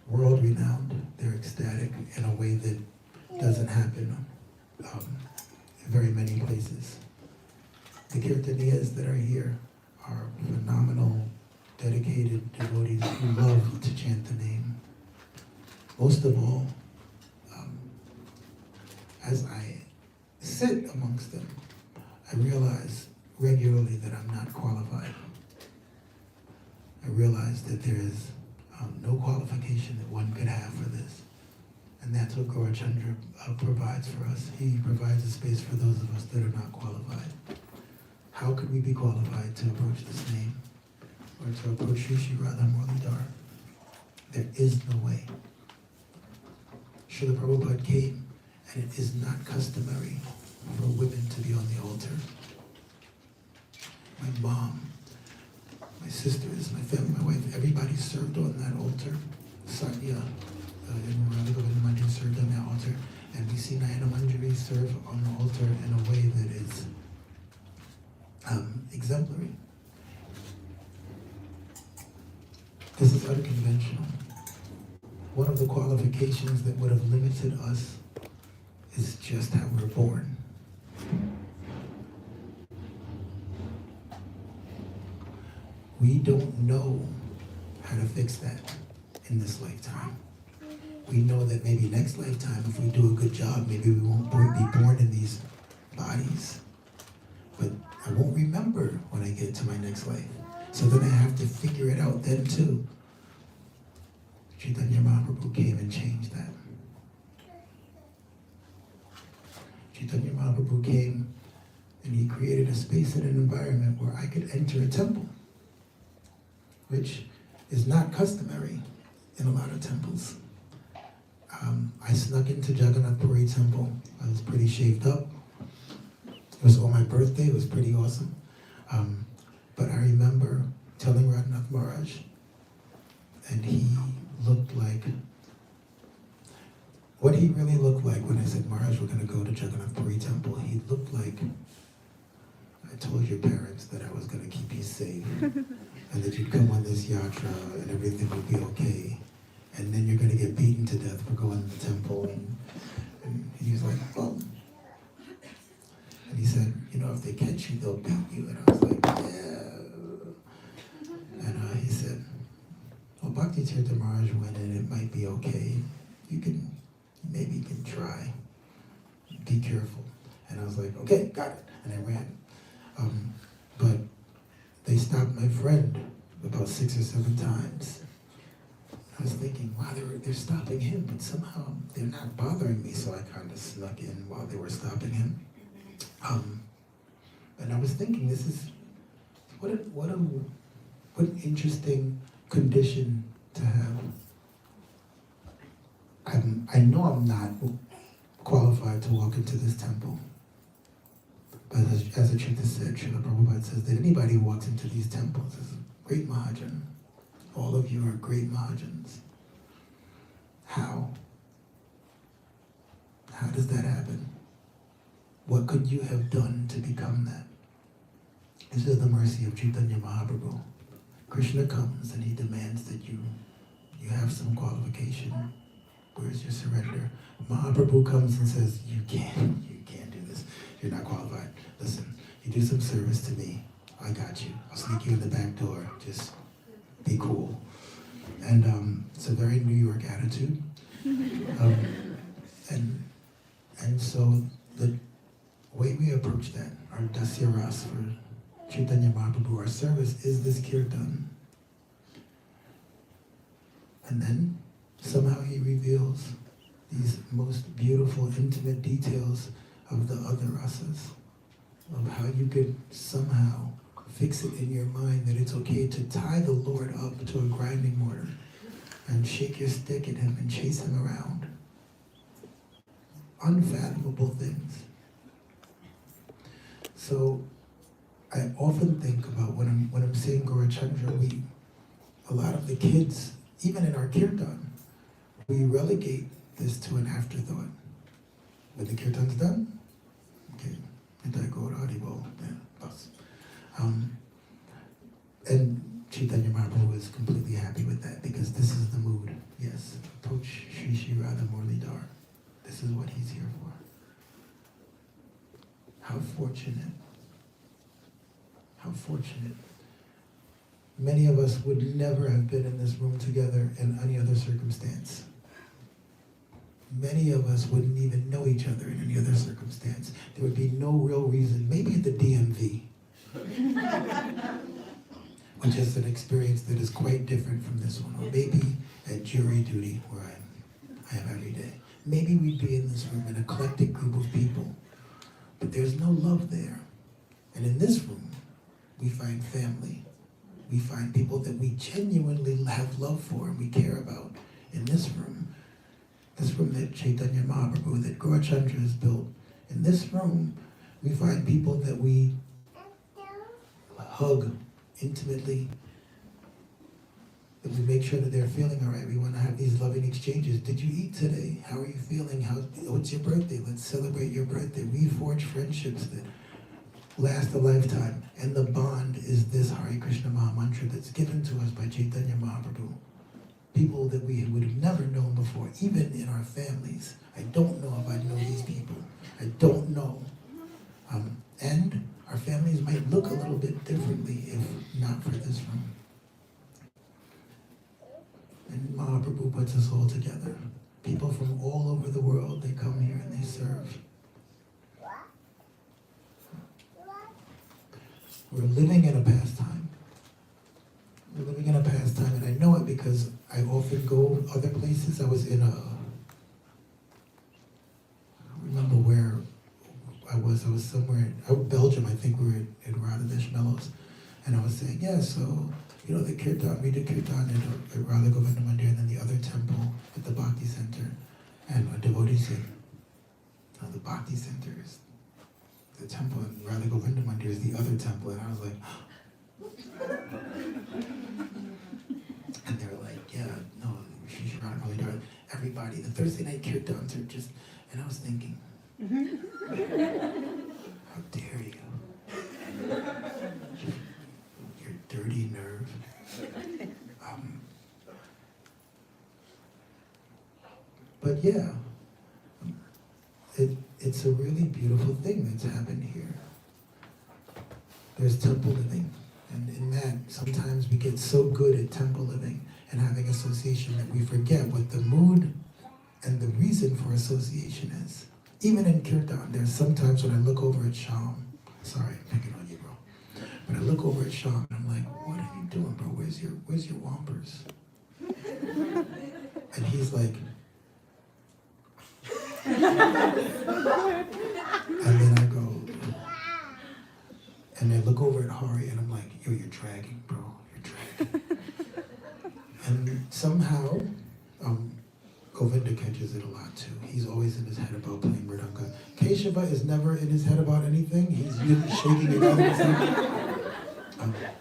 [SPEAKER 5] world-renowned. They're ecstatic in a way that doesn't happen in very many places. The kirtaniyas that are here are phenomenal, dedicated devotees who love to chant the name. Most of all, as I sit amongst them, I realize regularly that I'm not qualified. I realize that there is no qualification that one could have for this. And that's what Gauracandra provides for us. He provides a space for those of us that are not qualified. How could we be qualified to approach this name or to approach Sri Sri Radha Muralidhar? There is no way. Srila Prabhupada came, and it is not customary for women to be on the altar. My mom, my sisters, my family, my wife, everybody served on that altar. Satya and Radha Govinda Mandir served on that altar. And we see Nayana Manjari serve on the altar in a way that is exemplary. This is unconventional. One of the qualifications that would have limited us is just how we're born. We don't know how to fix that in this lifetime. We know that maybe next lifetime, if we do a good job, maybe we won't be born in these bodies. But I won't remember when I get to my next life. So then I have to figure it out then too. Chaitanya Mahaprabhu came and changed that. Chaitanya Mahaprabhu came And he created a space and an environment where I could enter a temple, which is not customary in a lot of temples. I snuck into Jagannath Puri temple. I was pretty shaved up. It was on my birthday. It was pretty awesome. But I remember telling Radhanath Maharaj, and he looked like, what he really looked like when I said, Maharaj, we're going to go to Jagannath Puri temple, he looked like, I told your parents that I was going to keep you safe, and that you'd come on this yatra and everything would be okay, and then you're going to get beaten to death for going to the temple. And he was like, oh. And he said, you know, if they catch you, they'll beat you. And I was like, yeah. And he said, well, Bhakti Tirtha Maharaj went in, it might be okay. Maybe you can try. Be careful. And I was like, okay, got it. And I ran. But they stopped my friend about 6 or 7 times. I was thinking, wow, they're stopping him, but somehow they're not bothering me, so I kind of snuck in while they were stopping him. And I was thinking, this is, what an interesting condition to have. I know I'm not qualified to walk into this temple. But as the Chitta said, Srila Prabhupada says that anybody who walks into these temples is a great Mahajan. All of you are great Mahajans. How? How does that happen? What could you have done to become that? This is the mercy of Chaitanya Mahaprabhu. Krishna comes and he demands that you have some qualification. Where's your surrender? Mahaprabhu comes and says, you can't do this. You're not qualified. Listen, you do some service to me. I got you. I'll sneak you in the back door. Just be cool. And it's a very New York attitude. And so the way we approach that, our Dasya Ras for Chaitanya Mahaprabhu, our service, is this kirtan. And then somehow he reveals these most beautiful, intimate details of the other rasas, of how you could somehow fix it in your mind that it's okay to tie the Lord up to a grinding mortar and shake your stick at him and chase him around. Unfathomable things. So I often think about when I'm saying Gauracandra, a lot of the kids, even in our kirtan, we relegate this to an afterthought. When the kirtan's done, okay, Nitai Gaur Haribol, bus. And Chaitanya Mahaprabhu is completely happy with that because this is the mood. Yes, approach Shri Shri Radha Murlidhar. This is what he's here for. How fortunate. How fortunate. Many of us would never have been in this room together in any other circumstance. Many of us wouldn't even know each other in any other circumstance. There would be no real reason, maybe at the DMV, which is an experience that is quite different from this one, or maybe at jury duty, where I am every day. Maybe we'd be in this room, an eclectic group of people, but there's no love there. And in this room, we find family. We find people that we genuinely have love for and we care about. In this room that Chaitanya Mahaprabhu, that Gauracandra has built, in this room, we find people that we hug intimately, that we make sure that they're feeling all right. We want to have these loving exchanges. Did you eat today? How are you feeling? What's your birthday? Let's celebrate your birthday. We forge friendships that last a lifetime. And the bond is this Hare Krishna Maha Mantra that's given to us by Chaitanya Mahaprabhu. People that we would have never known before, even in our families. I don't know if I know these people. I don't know. And our families might look a little bit differently if not for this room. And Mahaprabhu puts us all together. People from all over the world, they come here and they serve. We're living in a pastime. We're living in a pastime, and I know it because I often go other places. I was in I don't remember where I was was somewhere, Belgium, I think we were in Radhadesh Mellows, and I was saying, yeah, so, you know, the kirtan, we did kirtan at Radha Govinda Mandir, and then the other temple at the Bhakti Center, and a devotee said, no, the Bhakti Center is the temple, and Radha Govinda Mandir is the other temple, and I was like, and they were like, yeah, no, she should not really do it. Everybody, the Thursday night kirtans are just, and I was thinking, how dare you? Your dirty nerve. But yeah, it's a really beautiful thing that's happened here. There's temple living, and in that, sometimes we get so good at temple living and having association that we forget what the mood and the reason for association is. Even in kirtan, there's sometimes when I look over at Sham, sorry, I'm picking on you, bro. But I look over at Sham and I'm like, what are you doing, bro? Where's your Wampers? And he's like, and then I go, and I look over at Hari and I'm like, yo, you're dragging, bro, you're dragging. And somehow, Govinda catches it a lot too. He's always in his head about playing mridanga. Keshava is never in his head about anything. He's usually shaking it out of his head.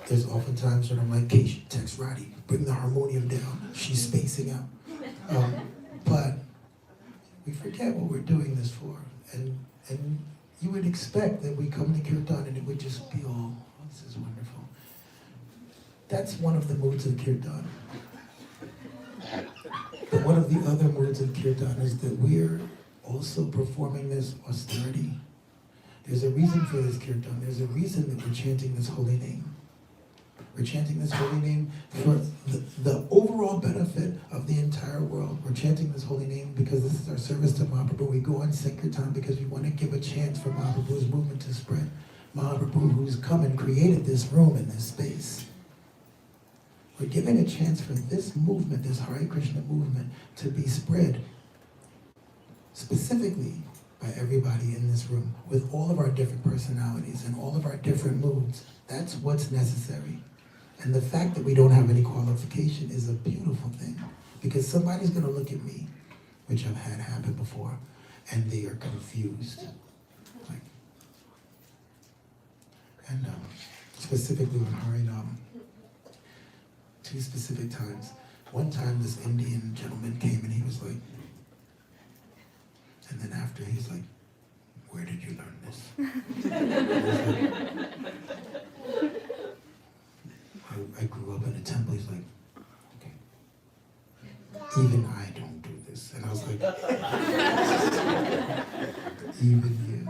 [SPEAKER 5] There's often times when I'm like, Kesha, text Radhi, bring the harmonium down. She's spacing out. But we forget what we're doing this for. And you would expect that we come to kirtan and it would just be all, oh, this is wonderful. That's one of the moods of kirtan. But one of the other moods of kirtan is that we're also performing this austerity. There's a reason for this kirtan. There's a reason that we're chanting this holy name. We're chanting this holy name for the overall benefit of the entire world. We're chanting this holy name because this is our service to Mahaprabhu. We go on Sankirtan because we want to give a chance for Mahaprabhu's movement to spread. Mahaprabhu, who's come and created this room and this space. We're giving a chance for this movement, this Hare Krishna movement, to be spread specifically by everybody in this room with all of our different personalities and all of our different moods. That's what's necessary. And the fact that we don't have any qualification is a beautiful thing, because somebody's going to look at me, which I've had happen before, and they are confused. Like, and specifically with Harinam, two specific times. One time this Indian gentleman came and he was like, and then after he's like, where did you learn this? I grew up in a temple. He's like, okay, even I don't do this. And I was like, even you.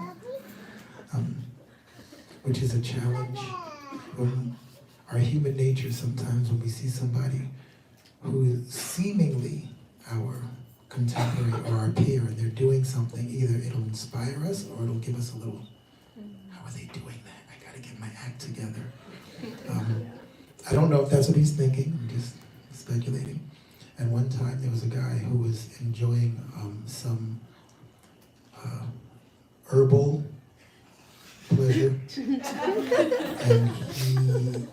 [SPEAKER 5] Which is a challenge. When our human nature sometimes, when we see somebody who is seemingly our contemporary or our peer and they're doing something, either it'll inspire us or it'll give us a little, how are they doing that? I gotta get my act together. I don't know if that's what he's thinking, I'm just speculating. And one time there was a guy who was enjoying some herbal pleasure, and he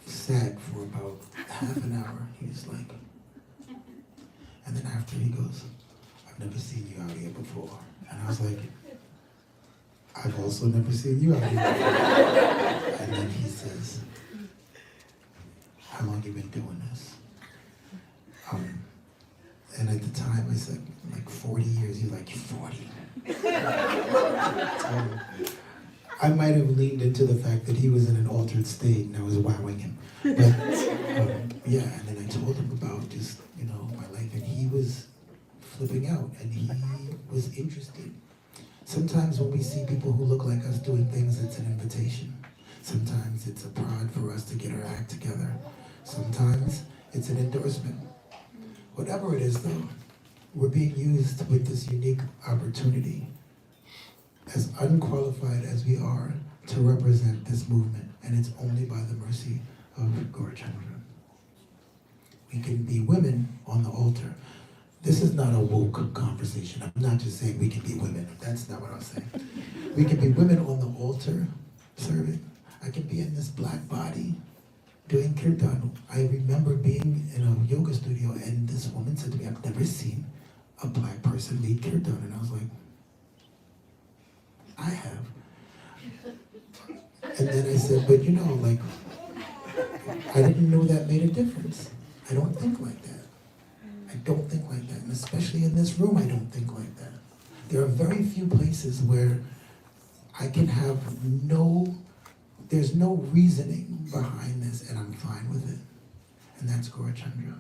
[SPEAKER 5] sat for about half an hour. He was like, and then after he goes, I've never seen you out here before. And I was like, I've also never seen you out here before. And then he says, how long you been doing this? And at the time I said, like 40 years. He's like, 40? I might have leaned into the fact that he was in an altered state and I was wowing him. But yeah, and then I told him about just, my life, and he was flipping out and he was interested. Sometimes when we see people who look like us doing things, it's an invitation. Sometimes it's a prod for us to get our act together. Sometimes it's an endorsement. Whatever it is though, we're being used with this unique opportunity, as unqualified as we are, to represent this movement, and it's only by the mercy of Gauracandra. We can be women on the altar. This is not a woke conversation. I'm not just saying we can be women. That's not what I was saying. We can be women on the altar serving. I can be in this black body doing kirtan. I remember being in a yoga studio and this woman said to me, I've never seen a black person lead kirtan. And I was like, I have. And then I said, but you know, like, I didn't know that made a difference. I don't think like that. I don't think like that. And especially in this room, I don't think like that. There are very few places where I can have there's no reasoning behind this and I'm fine with it. And that's Gauracandra.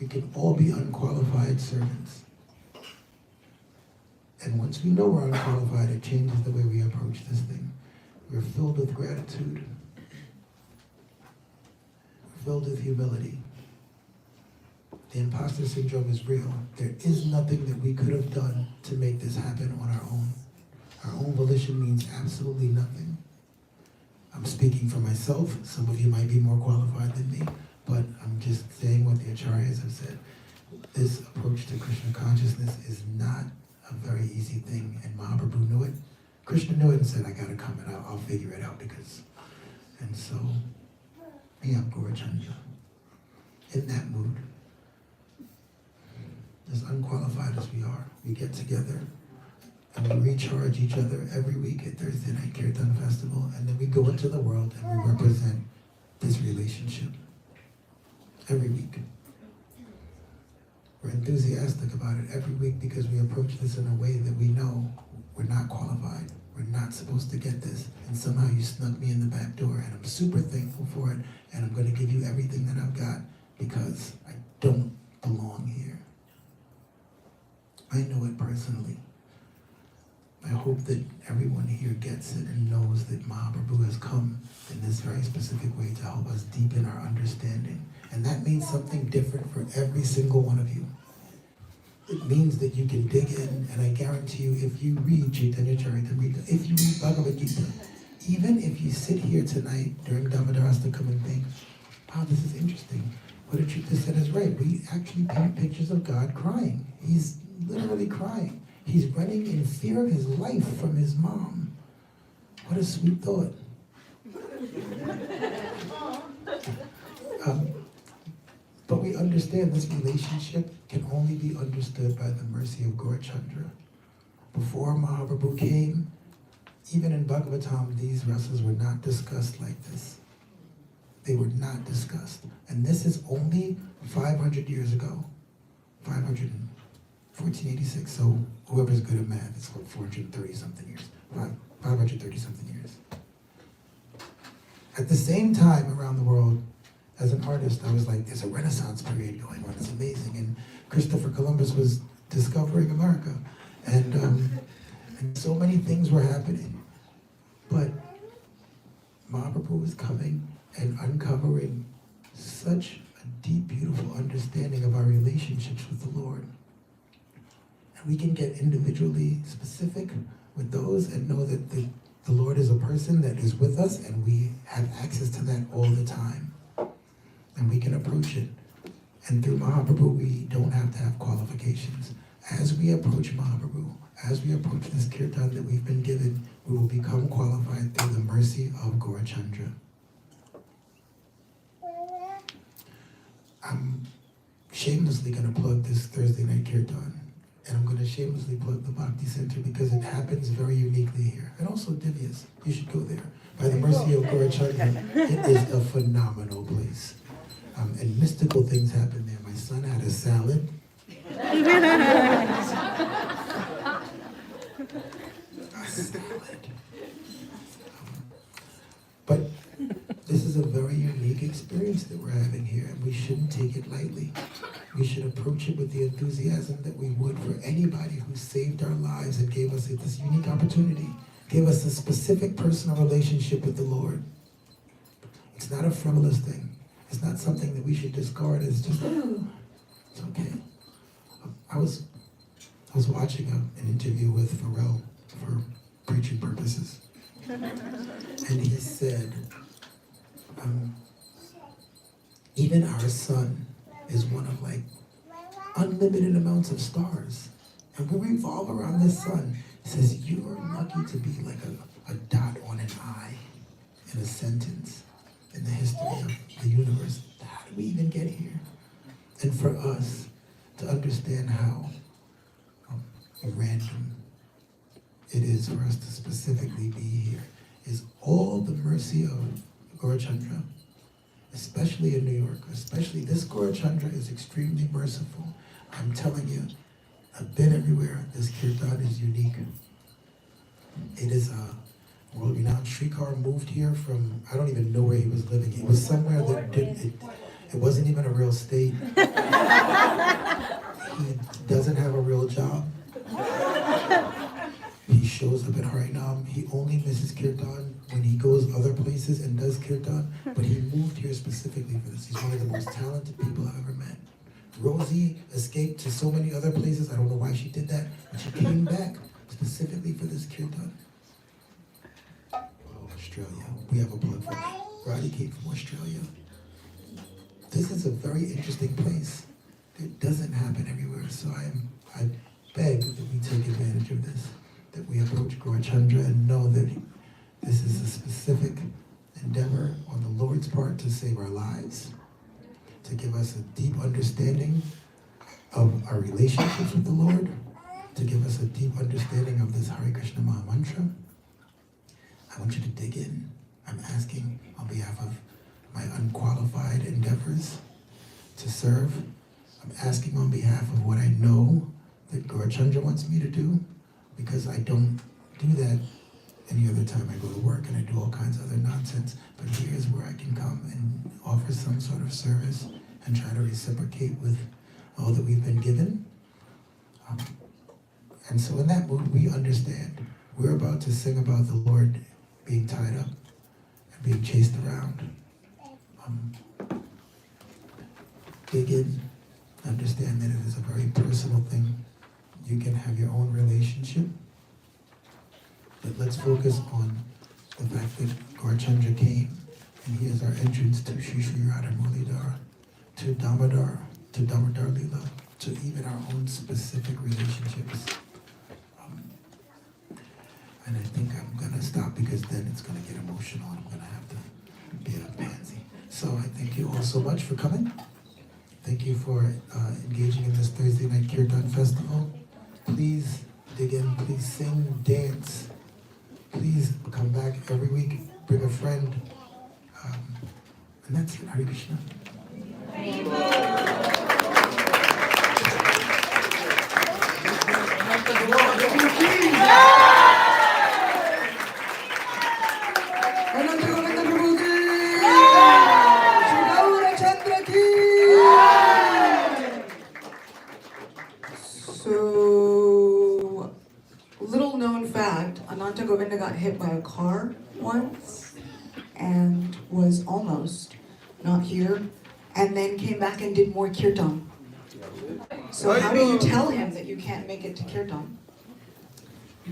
[SPEAKER 5] We can all be unqualified servants. And once we know we're unqualified, it changes the way we approach this thing. We're filled with gratitude. We're filled with humility. The imposter syndrome is real. There is nothing that we could have done to make this happen on our own. Our own volition means absolutely nothing. I'm speaking for myself. Some of you might be more qualified than me, but I'm just saying what the acharyas have said. This approach to Krishna consciousness is not a very easy thing, and Mahaprabhu knew it. Krishna knew it and said, I gotta come and I'll figure it out because... And so, yeah, Gauracandra, in that mood, as unqualified as we are, we get together and we recharge each other every week at Thursday Night Kirtan Festival, and then we go into the world and we represent this relationship every week. We're enthusiastic about it every week because we approach this in a way that we know we're not qualified. We're not supposed to get this. And somehow you snuck me in the back door, and I'm super thankful for it, and I'm going to give you everything that I've got because I don't belong here. I know it personally. I hope that everyone here gets it and knows that Mahaprabhu has come in this very specific way to help us deepen our understanding. And that means something different for every single one of you. It means that you can dig in, and I guarantee you, if you read Chaitanya Charitamrita, if you read Bhagavad Gita, even if you sit here tonight during Damodarastakam and think, wow, this is interesting. What Achita said is right. We actually paint pictures of God crying. He's literally crying. He's running in fear of his life from his mom. What a sweet thought. But we understand this relationship can only be understood by the mercy of Gauracandra. Before Mahaprabhu came, even in Bhagavatam, these rasas were not discussed like this. They were not discussed. And this is only 500 years ago. 1486, so whoever's good at math, it's like 430 something years. 530 something years. At the same time around the world, as an artist, I was like, there's a Renaissance period going on, it's amazing. And Christopher Columbus was discovering America. And so many things were happening. But Mahaprabhu was coming and uncovering such a deep, beautiful understanding of our relationships with the Lord. And we can get individually specific with those and know that the Lord is a person that is with us, and we have access to that all the time. And we can approach it. And through Mahaprabhu, we don't have to have qualifications. As we approach Mahaprabhu, as we approach this kirtan that we've been given, we will become qualified through the mercy of Gauracandra. I'm shamelessly going to plug this Thursday Night Kirtan. And I'm going to shamelessly plug the Bhakti Center because it happens very uniquely here. And also Divya's. You should go there. By the mercy of Gauracandra, it is a phenomenal place. And mystical things happen there. My son had a salad. A salad. But this is a very unique experience that we're having here, and we shouldn't take it lightly. We should approach it with the enthusiasm that we would for anybody who saved our lives and gave us this unique opportunity, gave us a specific personal relationship with the Lord. It's not a frivolous thing. It's not something that we should discard as just, oh, it's okay. I was watching an interview with Pharrell for preaching purposes, and he said, even our son is one of like unlimited amounts of stars. And we revolve around this sun. It says, you're lucky to be like a dot on an I in a sentence in the history of the universe. How did we even get here? And for us to understand how random it is for us to specifically be here is all the mercy of Gauracandra, especially in New York. Especially this Gauracandra is extremely merciful. I'm telling you, I've been everywhere. This kirtan is unique. It is a world-renowned. Shrikar moved here from, I don't even know where he was living. It was somewhere that it wasn't even a real state. He doesn't have a real job. He shows up at Harinam. He only misses kirtan when he goes other places and does kirtan. But he moved here specifically for this. He's one of the most talented people I've ever met. Rosie escaped to so many other places. I don't know why she did that. But she came back specifically for this kirtan. Oh, Australia. We have a blood for Roddy came from Australia. This is a very interesting place. It doesn't happen everywhere. So I beg that we take advantage of this. That we approach Gauracandra and know that this is a specific endeavor on the Lord's part to save our lives, to give us a deep understanding of our relationships with the Lord, to give us a deep understanding of this Hare Krishna Maha Mantra. I want you to dig in. I'm asking on behalf of my unqualified endeavors to serve. I'm asking on behalf of what I know that Gauracandra wants me to do, because I don't do that any other time. I go to work and I do all kinds of other nonsense. But here's where I can come and offer some sort of service and try to reciprocate with all that we've been given. And so in that mood, we understand. We're about to sing about the Lord being tied up and being chased around. Dig in, understand that it is a very personal thing. You can have your own relationship, but let's focus on the fact that Gauracandra came, and he is our entrance to Shri Shri Radha Muralidhar, to Damodar Leela, to even our own specific relationships. And I think I'm gonna stop because then it's gonna get emotional and I'm gonna have to be a pansy. So I thank you all so much for coming. Thank you for engaging in this Thursday Night Kirtan Festival. Please dig in, please sing, dance. Please come back every week, bring a friend. And that's it, Hare Krishna.
[SPEAKER 1] So, little known fact, Ananta Govinda got hit by a car once and was almost not here, and then came back and did more kirtan. So how do you tell him that you can't make it to kirtan?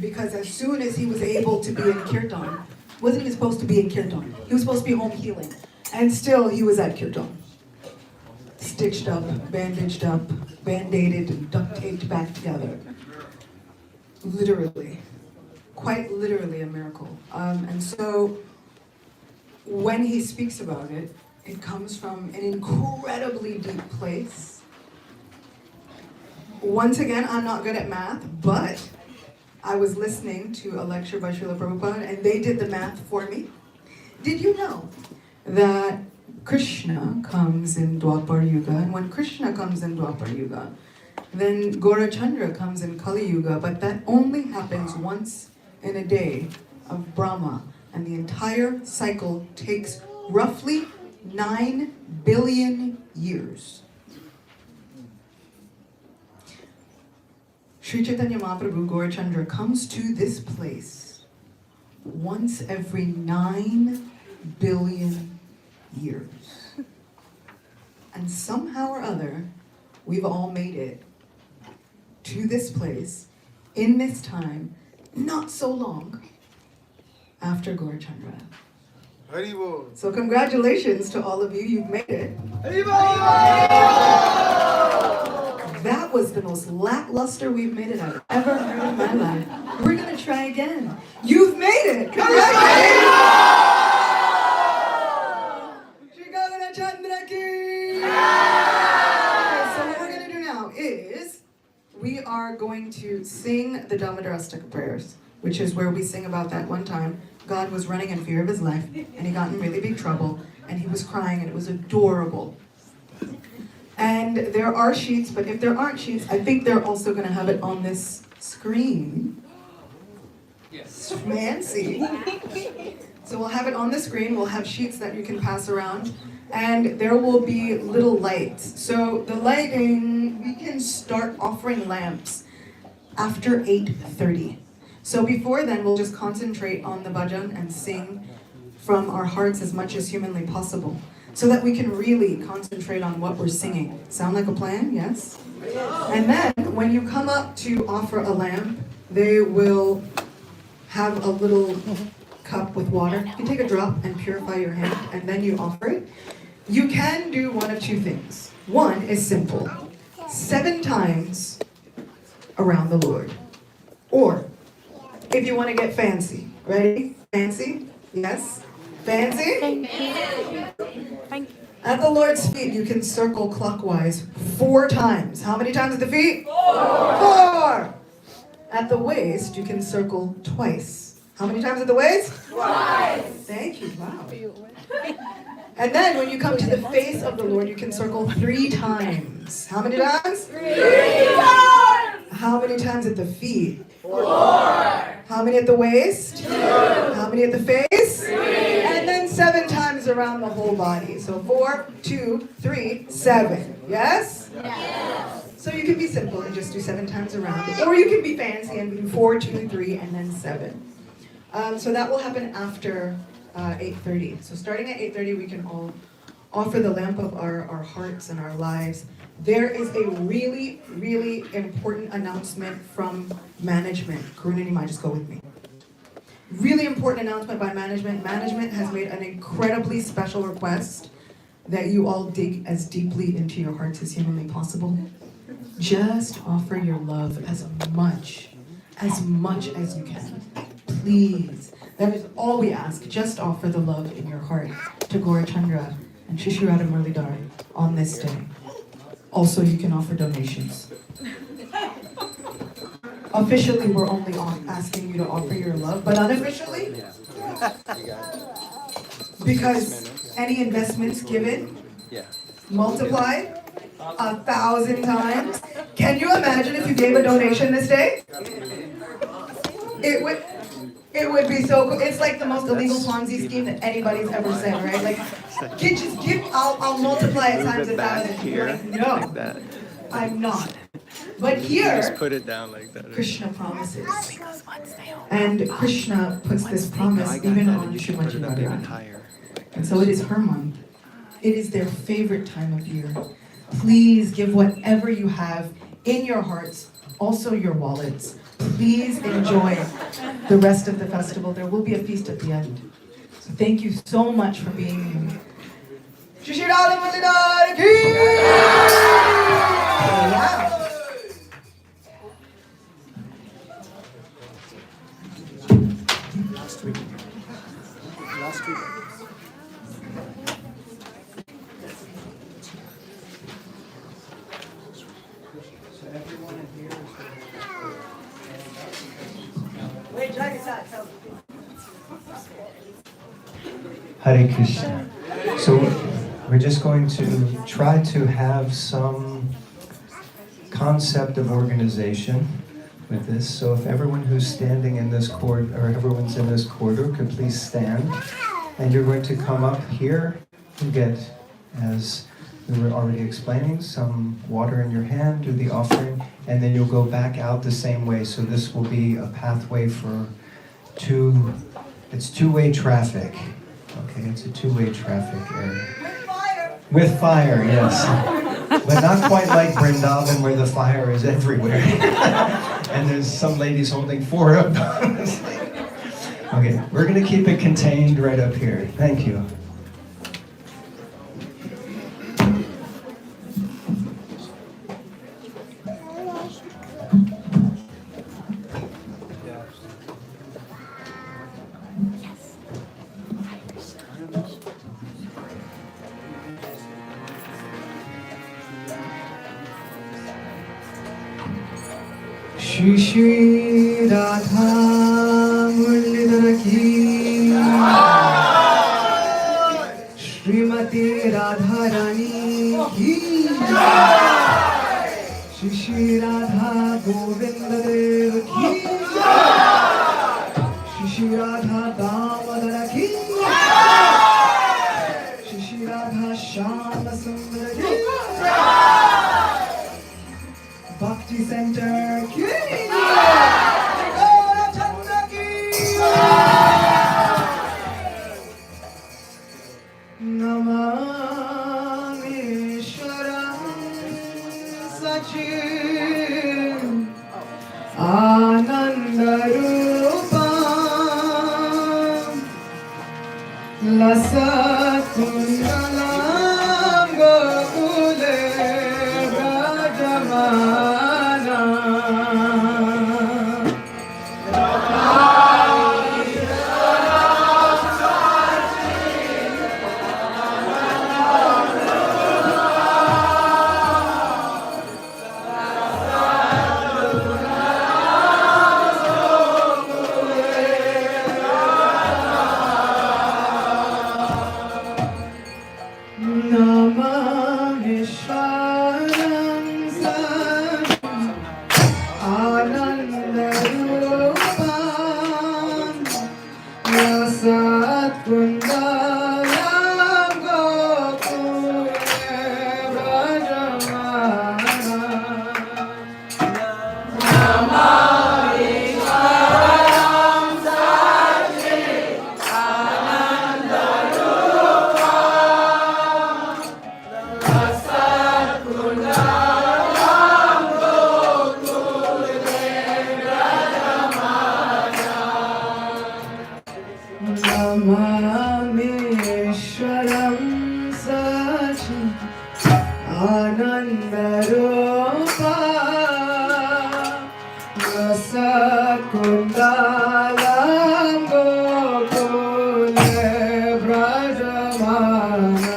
[SPEAKER 1] Because as soon as he was able to be in kirtan, wasn't he supposed to be in kirtan? He was supposed to be home healing, and still he was at kirtan. Stitched up, bandaged up, band-aided, and duct taped back together. Literally. Quite literally a miracle. And so when he speaks about it, it comes from an incredibly deep place. Once again, I'm not good at math, but I was listening to a lecture by Srila Prabhupada, and they did the math for me. Did you know that Krishna comes in Dwapar Yuga, and when Krishna comes in Dwapar Yuga, then Gauracandra comes in Kali Yuga, but that only happens once in a day of Brahma, and the entire cycle takes roughly 9 billion years. Sri Chaitanya Mahaprabhu Gauracandra comes to this place once every 9 billion years. And somehow or other, we've all made it to this place in this time, not so long after Gauracandra. So congratulations to all of you, you've made it. That was the most lackluster we've made it I've ever heard in my life. We're gonna try again. You've made it! Congratulations! Gauracandra ki! Okay, so what we're gonna do now is we are going to sing the Dhammadarastaka prayers, which is where we sing about that one time God was running in fear of his life, and he got in really big trouble, and he was crying, and it was adorable. And there are sheets, but if there aren't sheets, I think they're also going to have it on this screen.
[SPEAKER 4] Yes.
[SPEAKER 1] Fancy. So we'll have it on the screen. We'll have sheets that you can pass around. And there will be little lights. So the lighting, we can start offering lamps after 8:30. So before then, we'll just concentrate on the bhajan and sing from our hearts as much as humanly possible, so that we can really concentrate on what we're singing. Sound like a plan? Yes? And then, when you come up to offer a lamp, they will have a little cup with water. You take a drop and purify your hand, and then you offer it. You can do one of two things. One is simple. 7 times around the Lord. Or, if you want to get fancy. Ready? Fancy? Yes? Fancy?
[SPEAKER 6] Thank you.
[SPEAKER 1] At the Lord's feet, you can circle clockwise 4 times. How many times at the feet? 4! At the waist, you can circle twice. How many times at the waist? Twice! Thank you, wow. And then when you come to the face of the Lord, you can circle 3 times. How many times? 3 times! How many times at the feet? 4! How many at the waist? 2! How many at the face? 3! And then 7 times around the whole body. So 4, 2, 3, 7. Yes? Yes. So you can be simple and just do 7 times around. Or you can be fancy and do 4, 2, 3, and then 7. So that will happen after 8:30. So starting at 8:30, we can all offer the lamp of our hearts and our lives. There is a really, really important announcement from management. Karuna, you might just go with me. Really important announcement by management. Management has made an incredibly special request that you all dig as deeply into your hearts as humanly possible. Just offer your love as much as you can. Please. That is all we ask. Just offer the love in your heart to Gauracandra and Shishirada Muralidhar on this day. Also, you can offer donations. Officially, we're only asking you to offer your love, but unofficially, because any investments given, multiplied 1,000 times. Can you imagine if you gave a donation this day? It would be so cool. It's like the most illegal Ponzi scheme that anybody's ever said, right? Like, just give, I'll multiply it times 1,000. You're like, no, I'm not. But here,
[SPEAKER 7] just put it down like that.
[SPEAKER 1] Krishna promises. And Krishna puts this promise even on Srimati Radharani. And so it is her month. It is their favorite time of year. Please give whatever you have in your hearts, also your wallets. Please enjoy the rest of the festival. There will be a feast at the end. So thank you so much for being here. Shishirada Muralidhar ki! Yeah.
[SPEAKER 7] Last week.
[SPEAKER 1] So everyone in here is
[SPEAKER 8] Hare Krishna. So we're just going to try to have some concept of organization with this. So if everyone who's standing in this corridor, or everyone's in this corridor, could please stand. And you're going to come up here and get, as we were already explaining, some water in your hand, do the offering, and then you'll go back out the same way. So this will be a pathway for it's two-way traffic. Okay, it's a two-way traffic area. With fire, yes. But not quite like Vrindavan where the fire is everywhere. And there's some ladies holding 4 of them. Okay, we're going to keep it contained right up here. Thank you. Shri Shri Radha Murlidhara ki Srimati Radha Rani ki Shri Shri Radha Govinda Dev ki Shri Shri Radha Damodara ki Shri Shri Radha Shyama Sundara ki Bhakti Center ki Gauracandra ki Namami Sharam Sachim Anandarupam Lasakundalam Gokule Brajamana Namami Sharam Sachim Anandarupam Rasatkundalam Gokule Brajamana Namameshwaram Sachim Anandarupa Rasakundalam Gokule Brajamana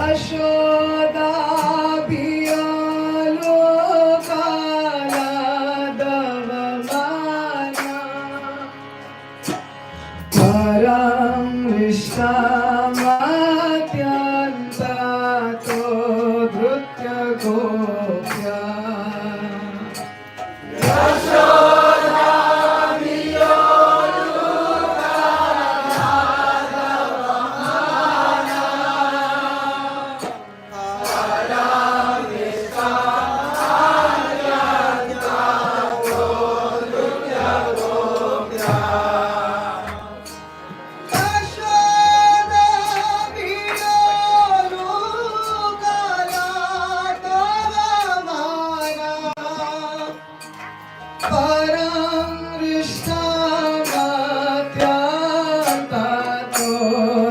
[SPEAKER 8] Yashoda Biyalokala Davamana Param Vishtamatyanta To Dhrutya Gopya Yashoda Biyalokala Davamana Param Vishtamatyanta To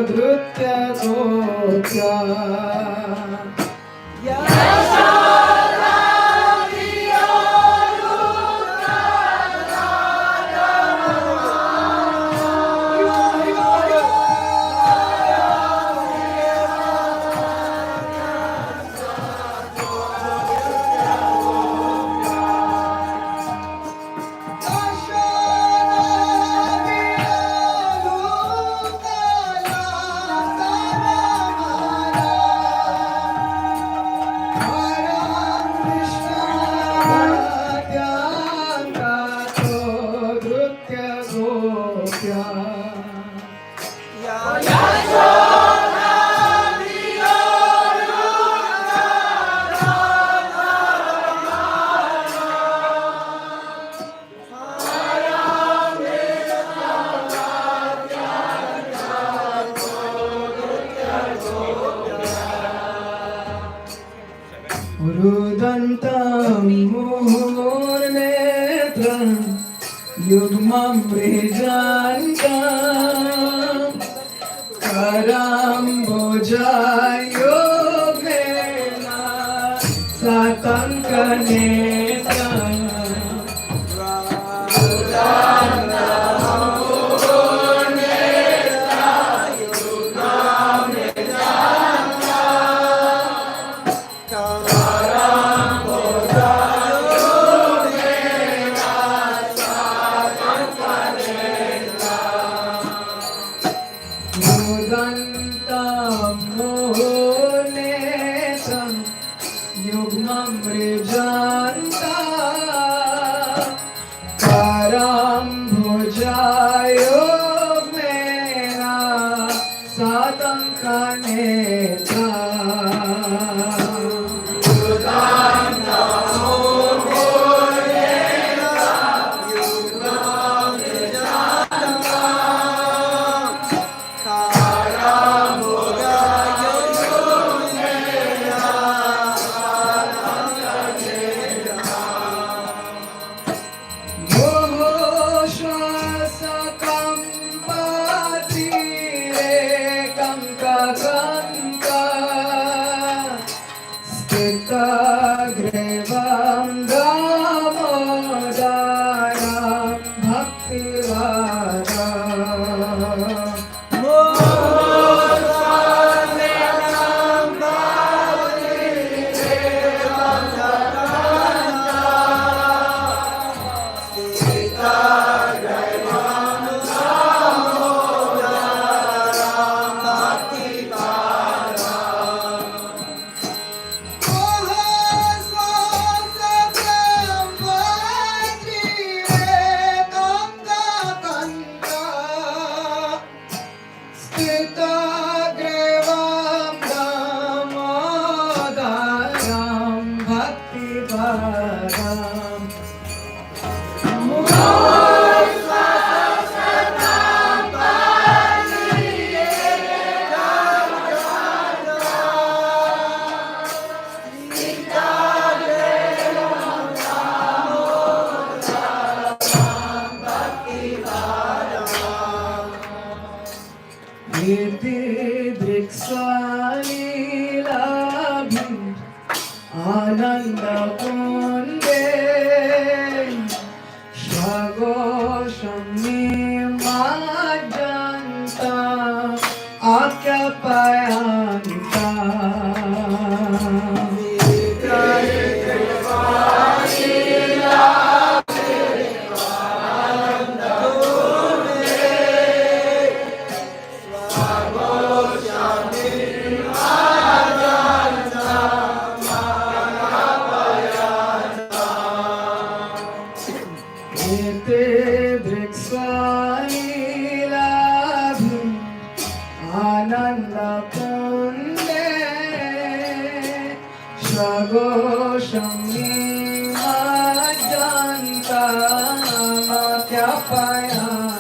[SPEAKER 8] Dhrutya Gopya Urudantam muhurnetra yugmam vrijantam
[SPEAKER 7] करम बुझायो मेरा सातंक नेत्र युग्ममृजान्ता करम भुजायो मेरा सातंक नेत्र आनंद कुंदे स्वगोषमी माजंता आख्यापयंता आनंद कुंदे स्वगोषमी माजंता आख्यापयंता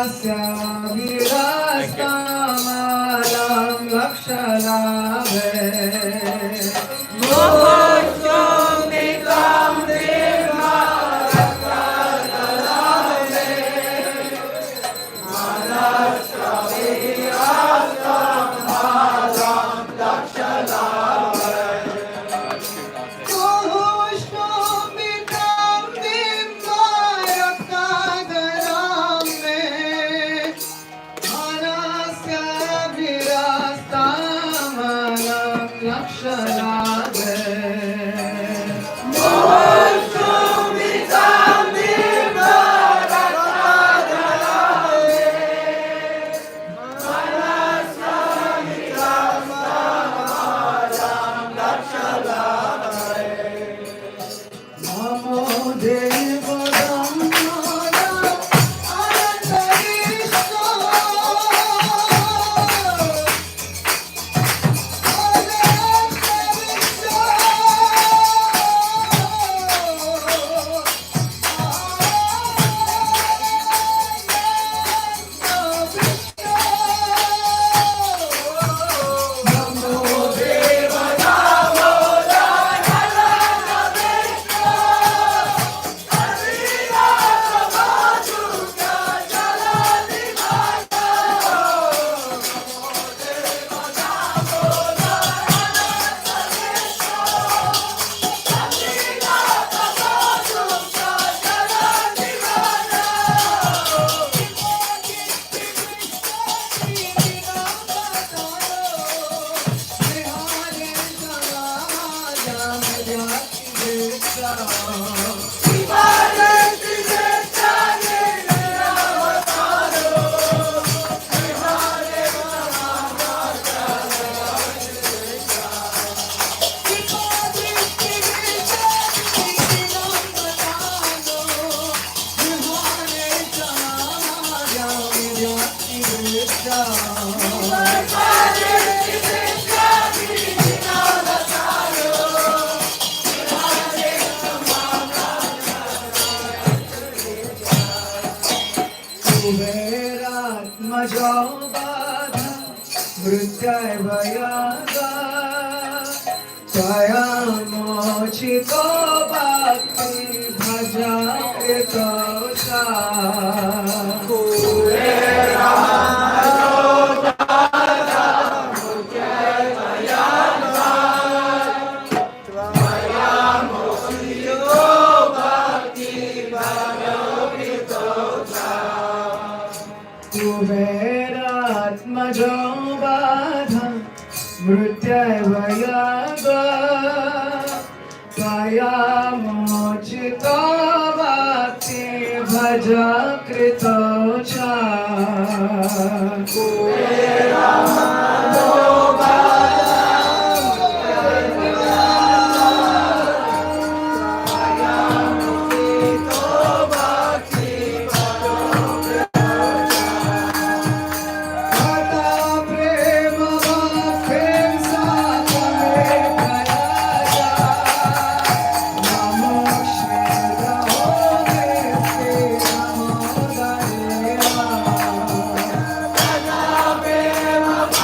[SPEAKER 7] विरस्तमलं लक्षलाभे मोचितो भक्ति भजा कृतोषा कुबेरात्मजो बाधा मृत्युभयाग त्वया मोचितो भक्ति भज कृतो च
[SPEAKER 1] Namo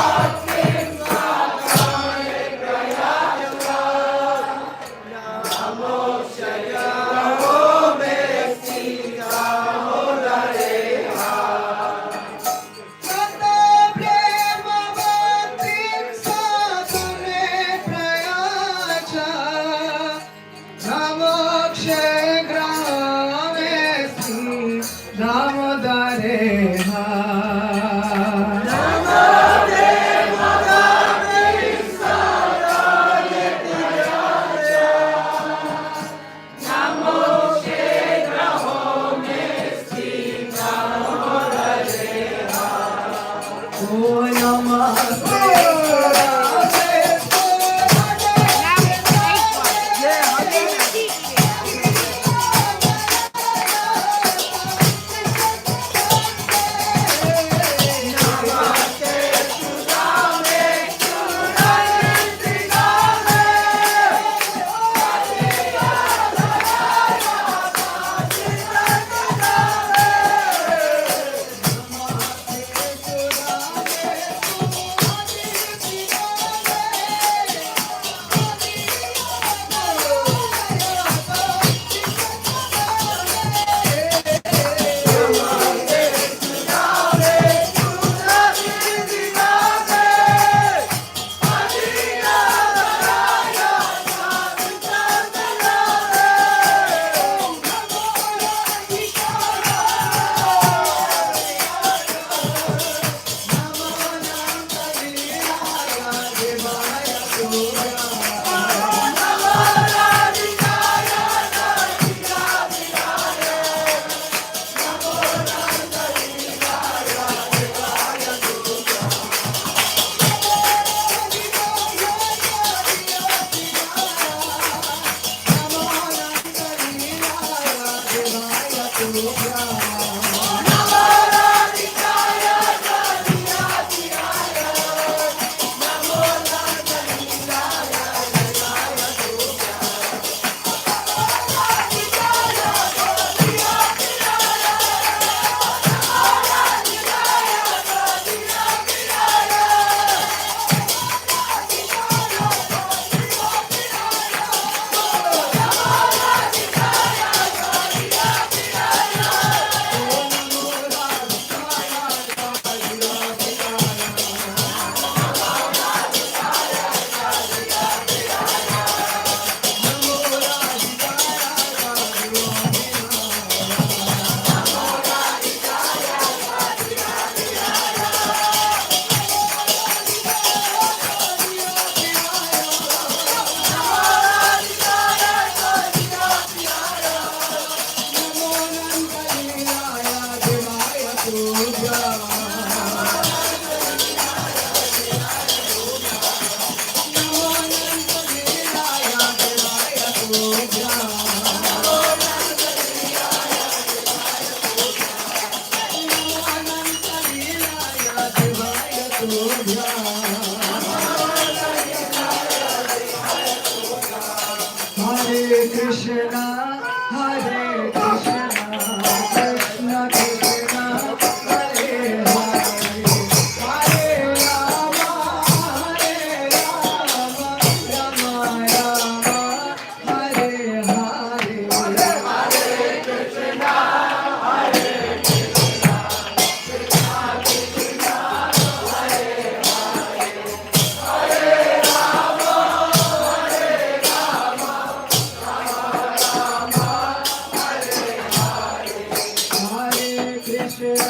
[SPEAKER 7] Hare Krishna,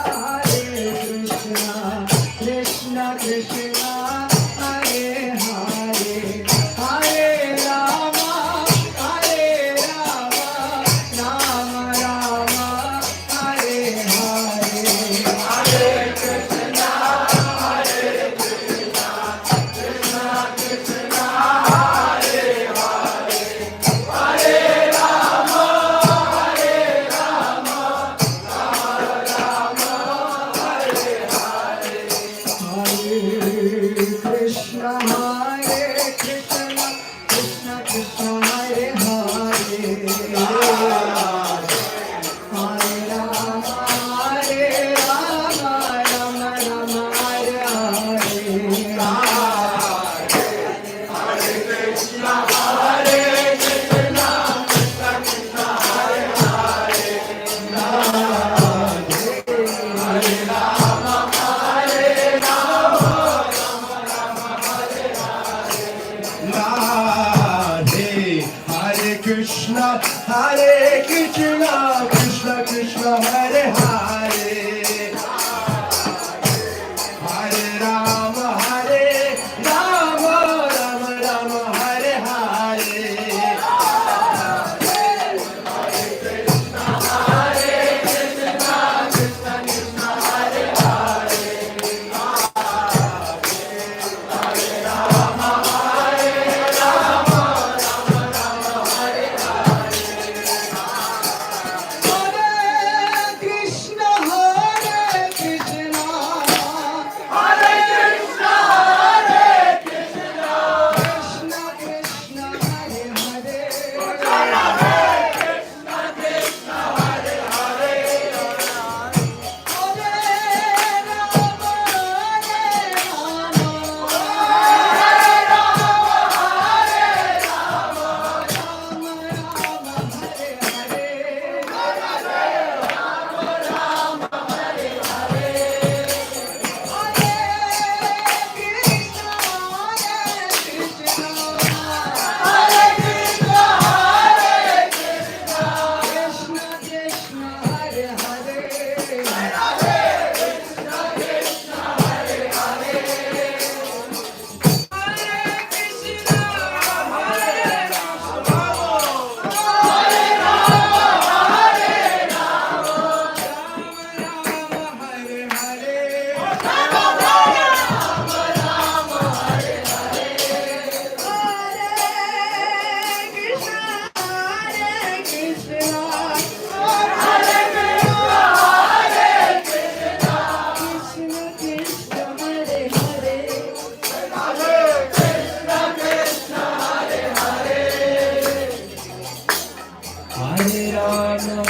[SPEAKER 7] Hare Krishna, Krishna Krishna, Hare Hare, Hare Rama, Hare Rama, Rama Rama, Hare Hare. Hare Krishna, Hare Krishna, Krishna Krishna, Hare Hare, Hare Rama, Hare Rama, Rama Rama, Hare Hare. Hare Krishna, Hare Krishna, Krishna Krishna, Hare Hare, Hare Rama, Hare Rama, Rama Rama, Hare Hare.
[SPEAKER 3] Radhe, Hare Krishna, Hare Krishna, Krishna Krishna, Hare Hare, Hare Rama, Hare Rama, Rama Rama, Hare Hare.
[SPEAKER 7] Hare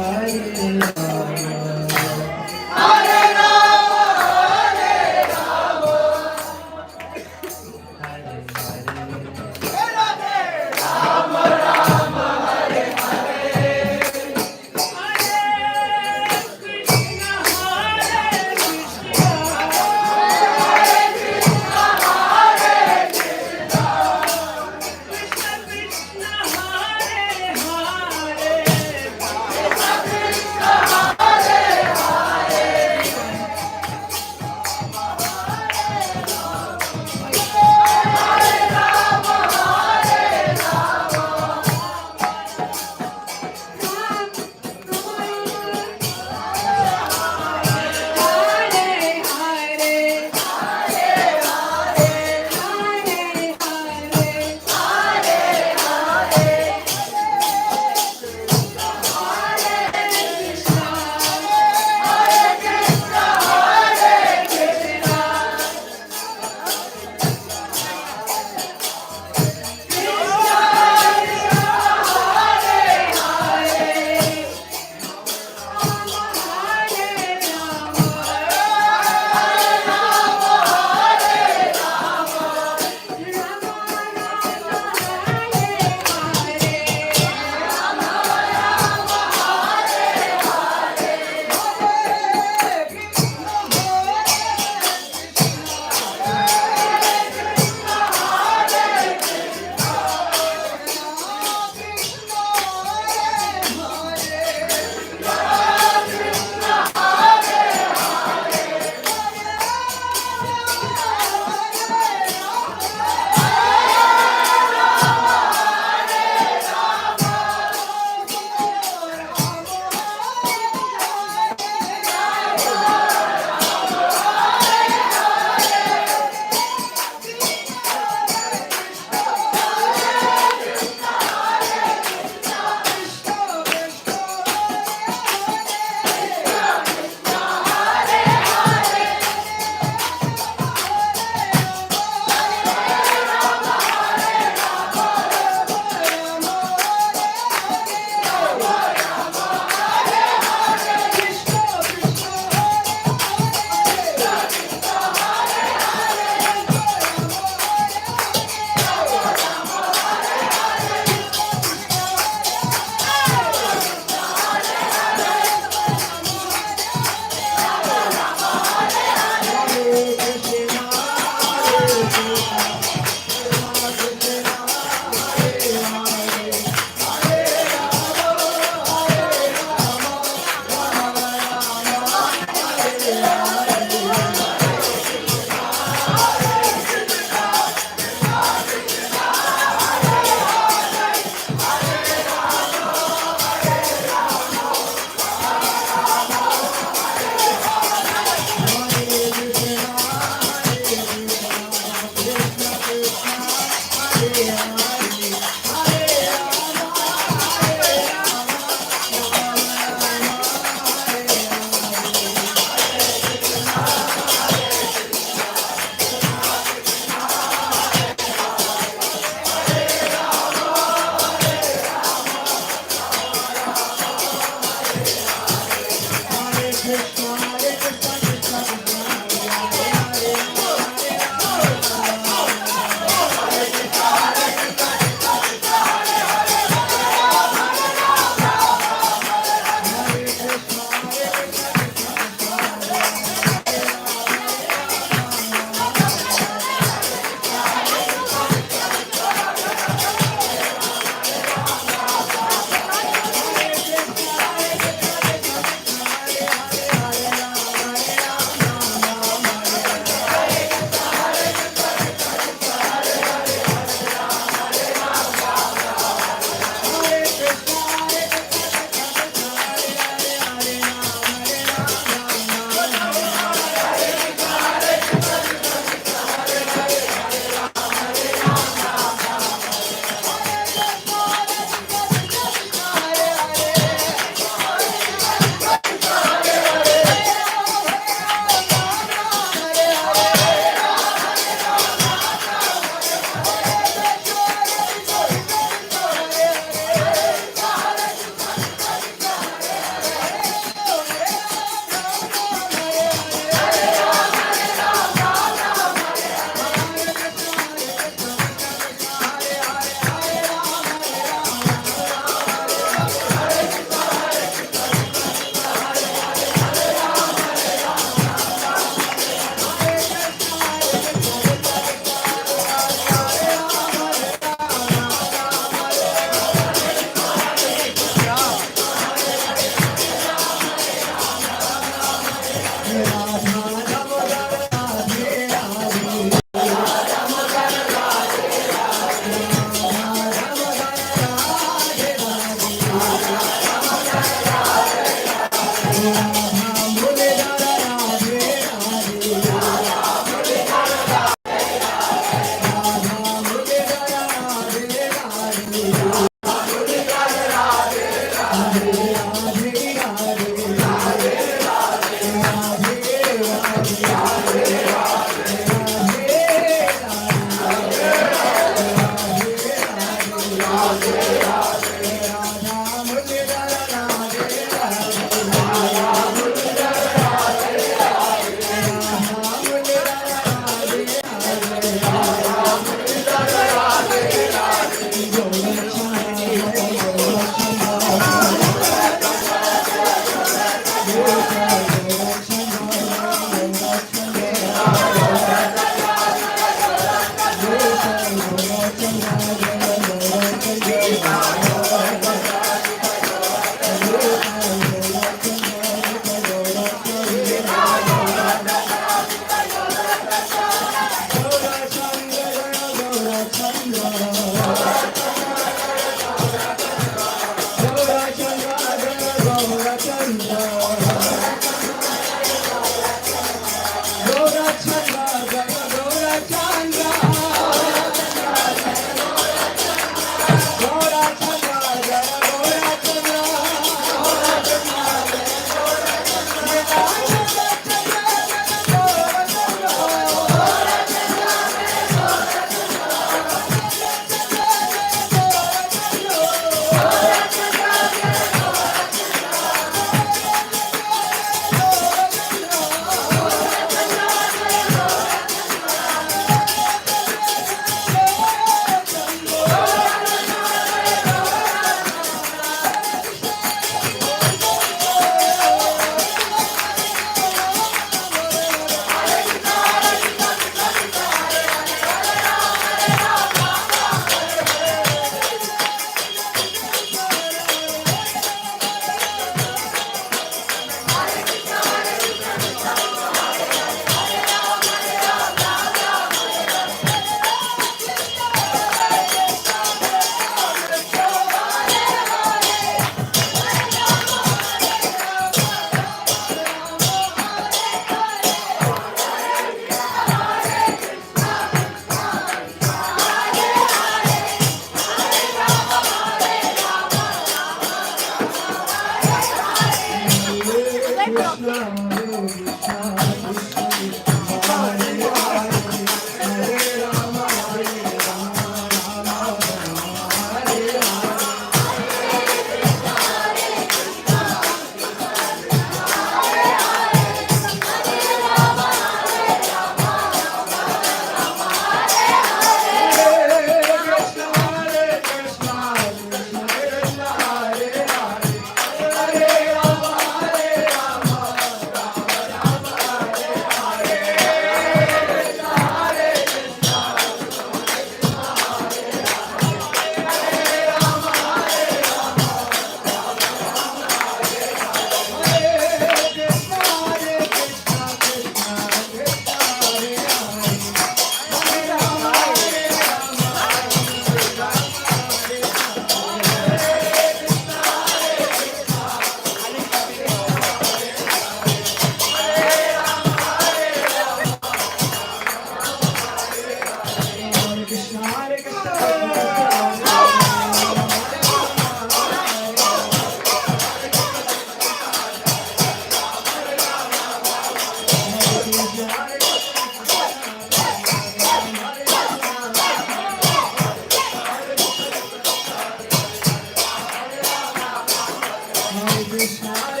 [SPEAKER 7] Krishna